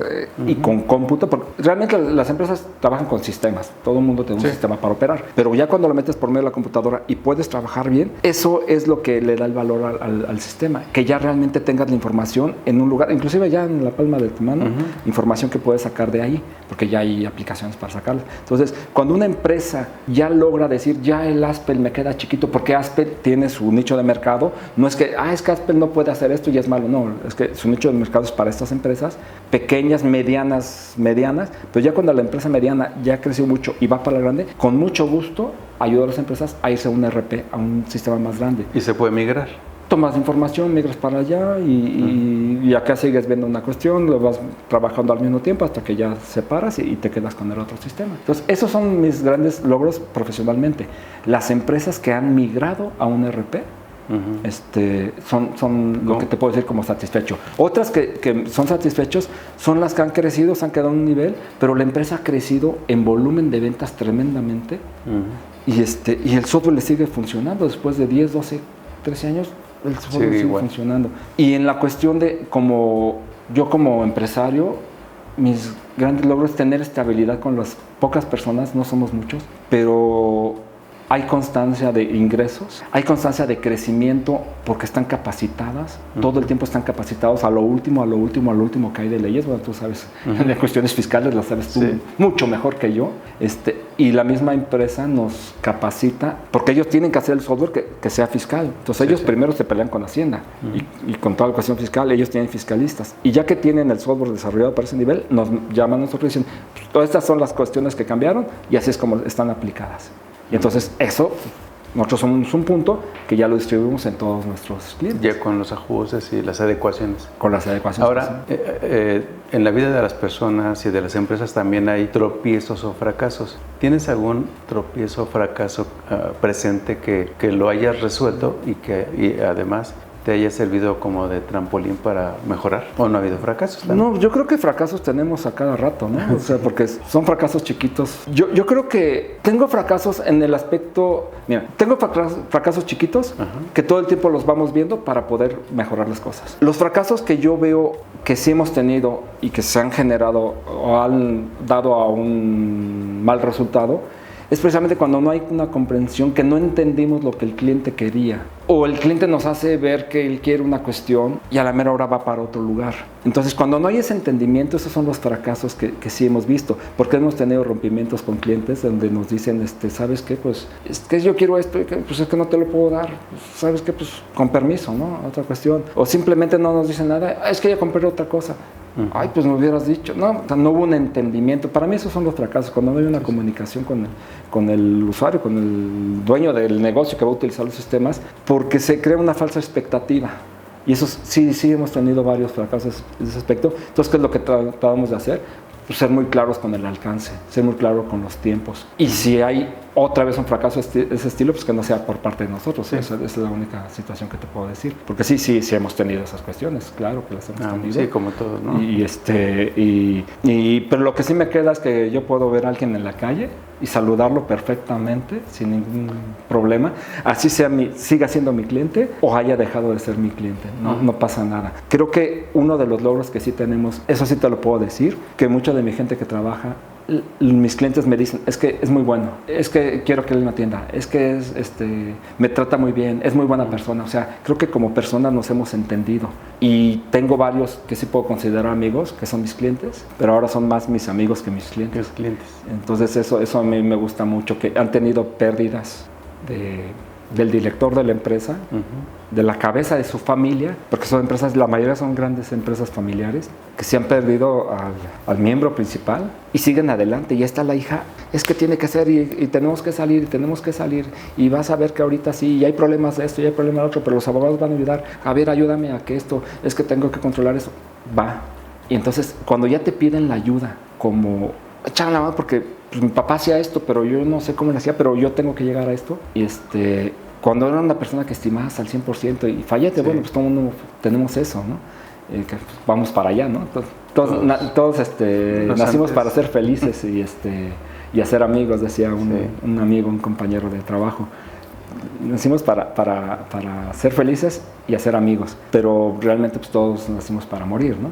S2: y con cómputo, porque realmente las empresas trabajan con sistemas, todo el mundo tiene un sistema para operar, pero ya cuando lo metes por medio de la computadora y puedes trabajar bien, eso es lo que le da el valor al sistema, que ya realmente tengas la información en un lugar, inclusive ya en la palma de tu mano, información que puedes sacar de ahí, porque ya hay aplicaciones para sacarla. Entonces, cuando una empresa ya logra decir, ya el Aspel me queda chiquito, porque Aspel tiene su nicho de mercado, no es que, es que Aspel no puede hacer esto y es malo, no, es que su nicho de mercado es para estas empresas, pequeñas, medianas, pero ya cuando la empresa mediana ya creció mucho y va para la grande, con mucho gusto ayuda a las empresas a irse a un ERP, a un sistema más grande.
S1: ¿Y se puede migrar?
S2: Tomas información, migras para allá y acá sigues viendo una cuestión, lo vas trabajando al mismo tiempo hasta que ya separas y te quedas con el otro sistema. Entonces, esos son mis grandes logros profesionalmente. Las empresas que han migrado a un ERP, son lo que te puedo decir como satisfecho. Otras que son satisfechos son las que han crecido, se han quedado en un nivel, pero la empresa ha crecido en volumen de ventas tremendamente y el software le sigue funcionando después de 10, 12, 13 años, el software sigue funcionando. Y en la cuestión de yo como empresario, mis grandes logros es tener estabilidad con las pocas personas, no somos muchos, pero hay constancia de ingresos, hay constancia de crecimiento porque están capacitadas, todo el tiempo están capacitados a lo último que hay de leyes. Bueno, tú sabes, de cuestiones fiscales las sabes tú mucho mejor que yo. Y la misma empresa nos capacita porque ellos tienen que hacer el software que sea fiscal. Entonces ellos primero se pelean con Hacienda y con toda la cuestión fiscal, ellos tienen fiscalistas. Y ya que tienen el software desarrollado para ese nivel, nos llaman a nosotros y dicen, todas estas son las cuestiones que cambiaron y así es como están aplicadas. Y entonces eso, nosotros somos un punto que ya lo distribuimos en todos nuestros clientes.
S1: Ya con los ajustes y las adecuaciones.
S2: Con las adecuaciones.
S1: Ahora, en la vida de las personas y de las empresas también hay tropiezos o fracasos. ¿Tienes algún tropiezo o fracaso presente que lo hayas resuelto y además te haya servido como de trampolín para mejorar? ¿O no ha habido fracasos también?
S2: No, yo creo que fracasos tenemos a cada rato, ¿no? O sea, porque son fracasos chiquitos. Yo creo que tengo fracasos en el aspecto... Mira, tengo fracasos chiquitos que todo el tiempo los vamos viendo para poder mejorar las cosas. Los fracasos que yo veo que sí hemos tenido y que se han generado o han dado a un mal resultado es precisamente cuando no hay una comprensión, que no entendimos lo que el cliente quería. O el cliente nos hace ver que él quiere una cuestión y a la mera hora va para otro lugar. Entonces, cuando no hay ese entendimiento, esos son los fracasos que sí hemos visto. Porque hemos tenido rompimientos con clientes donde nos dicen, ¿sabes qué? Pues, es que yo quiero esto, pues es que no te lo puedo dar. ¿Sabes qué? Pues, con permiso, ¿no? Otra cuestión. O simplemente no nos dicen nada, es que ya compré otra cosa. Ay, pues me hubieras dicho. No hubo un entendimiento. Para mí esos son los fracasos, cuando no hay una comunicación con el usuario, con el dueño del negocio que va a utilizar los sistemas, porque se crea una falsa expectativa. Y eso sí hemos tenido varios fracasos en ese aspecto. Entonces, ¿qué es lo que tratamos de hacer? Pues ser muy claros con el alcance, ser muy claros con los tiempos. Y si hay otra vez un fracaso de ese estilo, pues que no sea por parte de nosotros. Sí. Esa es la única situación que te puedo decir. Porque sí hemos tenido esas cuestiones, claro que las hemos tenido.
S1: Sí, como todos, ¿no?
S2: Pero lo que sí me queda es que yo puedo ver a alguien en la calle y saludarlo perfectamente, sin ningún problema. Así siga siendo mi cliente o haya dejado de ser mi cliente. No pasa nada. Creo que uno de los logros que sí tenemos, eso sí te lo puedo decir, que mucha de mi gente que trabaja, mis clientes me dicen, es que es muy bueno, es que quiero que él me atienda, es que me trata muy bien, es muy buena persona. O sea, creo que como personas nos hemos entendido. Y tengo varios que sí puedo considerar amigos, que son mis clientes, pero ahora son más mis amigos que mis clientes. Entonces eso a mí me gusta mucho, que han tenido pérdidas del director de la empresa, de la cabeza de su familia, porque son empresas, la mayoría son grandes empresas familiares, que se han perdido al miembro principal y siguen adelante. Y está la hija, es que tiene que ser y tenemos que salir y vas a ver que ahorita sí, y hay problemas de esto y hay problemas de otro, pero los abogados van a ayudar. A ver, ayúdame a que esto, es que tengo que controlar eso. Va. Y entonces, cuando ya te piden la ayuda, como echan la mano porque pues, mi papá hacía esto, pero yo no sé cómo lo hacía, pero yo tengo que llegar a esto. Y cuando era una persona que estimabas al 100% y fallete, bueno, pues todo el mundo tenemos eso, ¿no? Que pues, vamos para allá, ¿no? Todos nacimos para ser felices y hacer amigos, decía un amigo, un compañero de trabajo. Nacimos para ser felices y hacer amigos, pero realmente pues todos nacimos para morir, ¿no?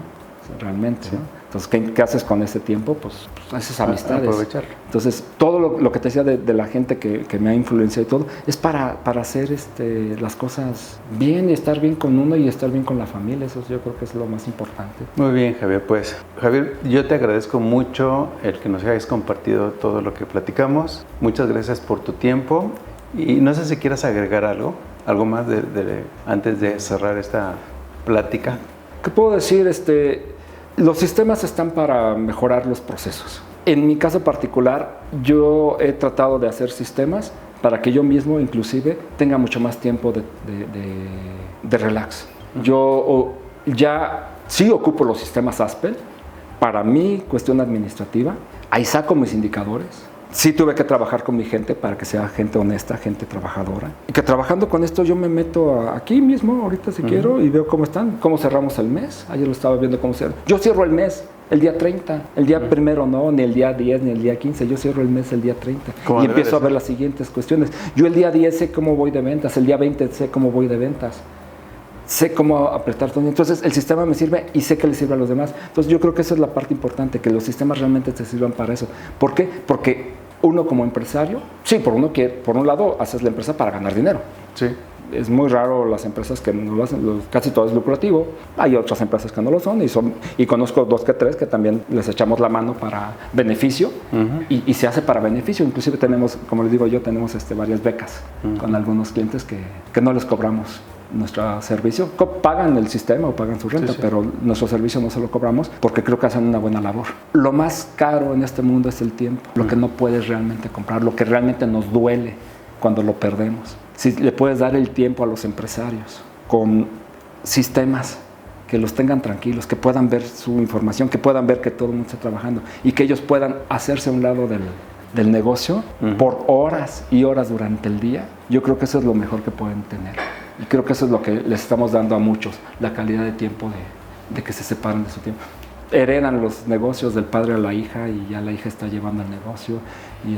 S2: Realmente, ¿no? Entonces, ¿qué haces con ese tiempo? Pues esas amistades.
S1: Aprovecharlo.
S2: Entonces, todo lo que te decía de la gente que me ha influenciado y todo, es para hacer las cosas bien y estar bien con uno y estar bien con la familia. Eso yo creo que es lo más importante.
S1: Muy bien, Javier. Pues, Javier, yo te agradezco mucho el que nos hayas compartido todo lo que platicamos. Muchas gracias por tu tiempo. Y no sé si quieras agregar algo más antes de cerrar esta plática.
S2: ¿Qué puedo decir? Los sistemas están para mejorar los procesos. En mi caso particular, yo he tratado de hacer sistemas para que yo mismo, inclusive, tenga mucho más tiempo de relax. Yo ya sí ocupo los sistemas Aspel para mi cuestión administrativa. Ahí saco mis indicadores. Sí tuve que trabajar con mi gente para que sea gente honesta, gente trabajadora. Y que trabajando con esto yo me meto aquí mismo, ahorita si quiero, y veo cómo están, cómo cerramos el mes. Ayer lo estaba viendo cómo cierro. Yo cierro el mes el día 30, el día primero no, ni el día 10, ni el día 15. Yo cierro el mes el día 30 y empiezo a ver las siguientes cuestiones. Yo el día 10 sé cómo voy de ventas, el día 20 sé cómo voy de ventas. Sé cómo apretar todo. Entonces el sistema me sirve y sé que le sirve a los demás. Entonces yo creo que esa es la parte importante, que los sistemas realmente te sirvan para eso. ¿Por qué? Porque Uno como empresario, sí, por un lado haces la empresa para ganar dinero.
S1: Sí.
S2: Es muy raro las empresas que no lo hacen, casi todo es lucrativo. Hay otras empresas que no lo son y conozco 2 que 3 que también les echamos la mano para beneficio y se hace para beneficio. Inclusive tenemos, como les digo yo, tenemos varias becas con algunos clientes que no les cobramos nuestro servicio. Pagan el sistema o pagan su renta, pero nuestro servicio no se lo cobramos porque creo que hacen una buena labor. Lo más caro en este mundo es el tiempo, lo que no puedes realmente comprar, lo que realmente nos duele cuando lo perdemos. Si le puedes dar el tiempo a los empresarios con sistemas que los tengan tranquilos, que puedan ver su información, que puedan ver que todo el mundo está trabajando y que ellos puedan hacerse a un lado del negocio por horas y horas durante el día, yo creo que eso es lo mejor que pueden tener. Y creo que eso es lo que les estamos dando a muchos, la calidad de tiempo de que se separen de su tiempo. Heredan los negocios del padre a la hija y ya la hija está llevando el negocio y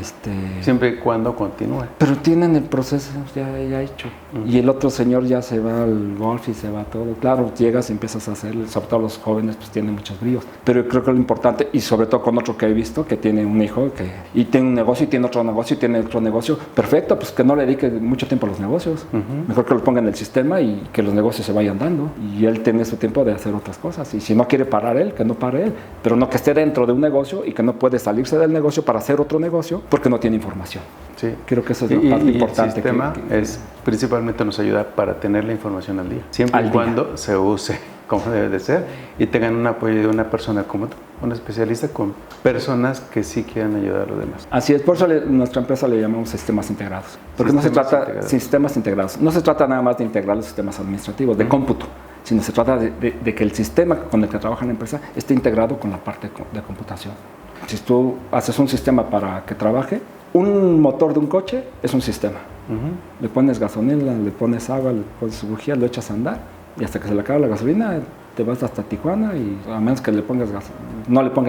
S1: siempre y cuando continúe.
S2: Pero tienen el proceso ya hecho. Y el otro señor ya se va al golf y se va a todo. Claro, llegas y empiezas a hacer, sobre todo los jóvenes pues tienen muchos bríos. Pero yo creo que lo importante, y sobre todo con otro que he visto, que tiene un hijo y tiene un negocio y tiene otro negocio y tiene otro negocio, perfecto, pues que no le dedique mucho tiempo a los negocios. Mejor que lo ponga en el sistema y que los negocios se vayan dando. Y él tiene su tiempo de hacer otras cosas. Y si no quiere parar él, que no pare él. Pero no que esté dentro de un negocio y que no puede salirse del negocio para hacer otro negocio porque no tiene información.
S1: Sí.
S2: Creo que eso es la parte importante.
S1: El sistema principalmente nos ayuda para tener la información al día, siempre y cuando se use como debe de ser y tengan un apoyo de una persona como tú, un especialista con personas que sí quieran ayudar a los demás.
S2: Así es, por eso nuestra empresa le llamamos sistemas integrados, porque no se trata de sistemas integrados, no se trata nada más de integrar los sistemas administrativos, de cómputo, sino se trata de que el sistema con el que trabaja la empresa esté integrado con la parte de computación. Si tú haces un sistema para que trabaje, un motor de un coche es un sistema. Le pones gasolina, le pones agua, le pones bujía, lo echas a andar y hasta que se le acaba la gasolina te vas hasta Tijuana y a menos que no le pongas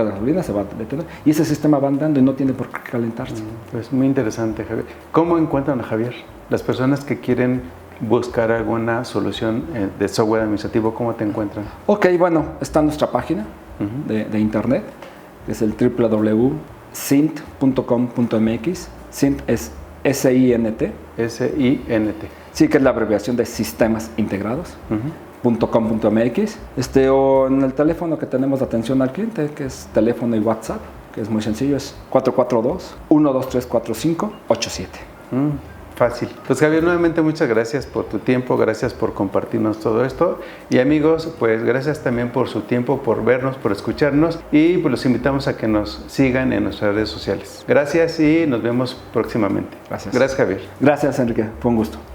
S2: gasolina se va a detener. Y ese sistema va andando y no tiene por qué calentarse.
S1: Pues muy interesante, Javier. ¿Cómo encuentran a Javier? Las personas que quieren buscar alguna solución de software administrativo, ¿cómo te encuentran?
S2: Ok, bueno, está nuestra página de internet, que es el www.sint.com.mx. Sint es S-I-N-T.
S1: S-I-N-T.
S2: Sí, que es la abreviación de Sistemas Integrados. .com.mx. O en el teléfono que tenemos de atención al cliente, que es teléfono y WhatsApp, que es muy sencillo, es 442-12345-87.
S1: Fácil. Pues Javier, nuevamente muchas gracias por tu tiempo, gracias por compartirnos todo esto y amigos, pues gracias también por su tiempo, por vernos, por escucharnos y pues los invitamos a que nos sigan en nuestras redes sociales. Gracias y nos vemos próximamente.
S2: Gracias.
S1: Gracias, Javier.
S2: Gracias, Enrique. Fue un gusto.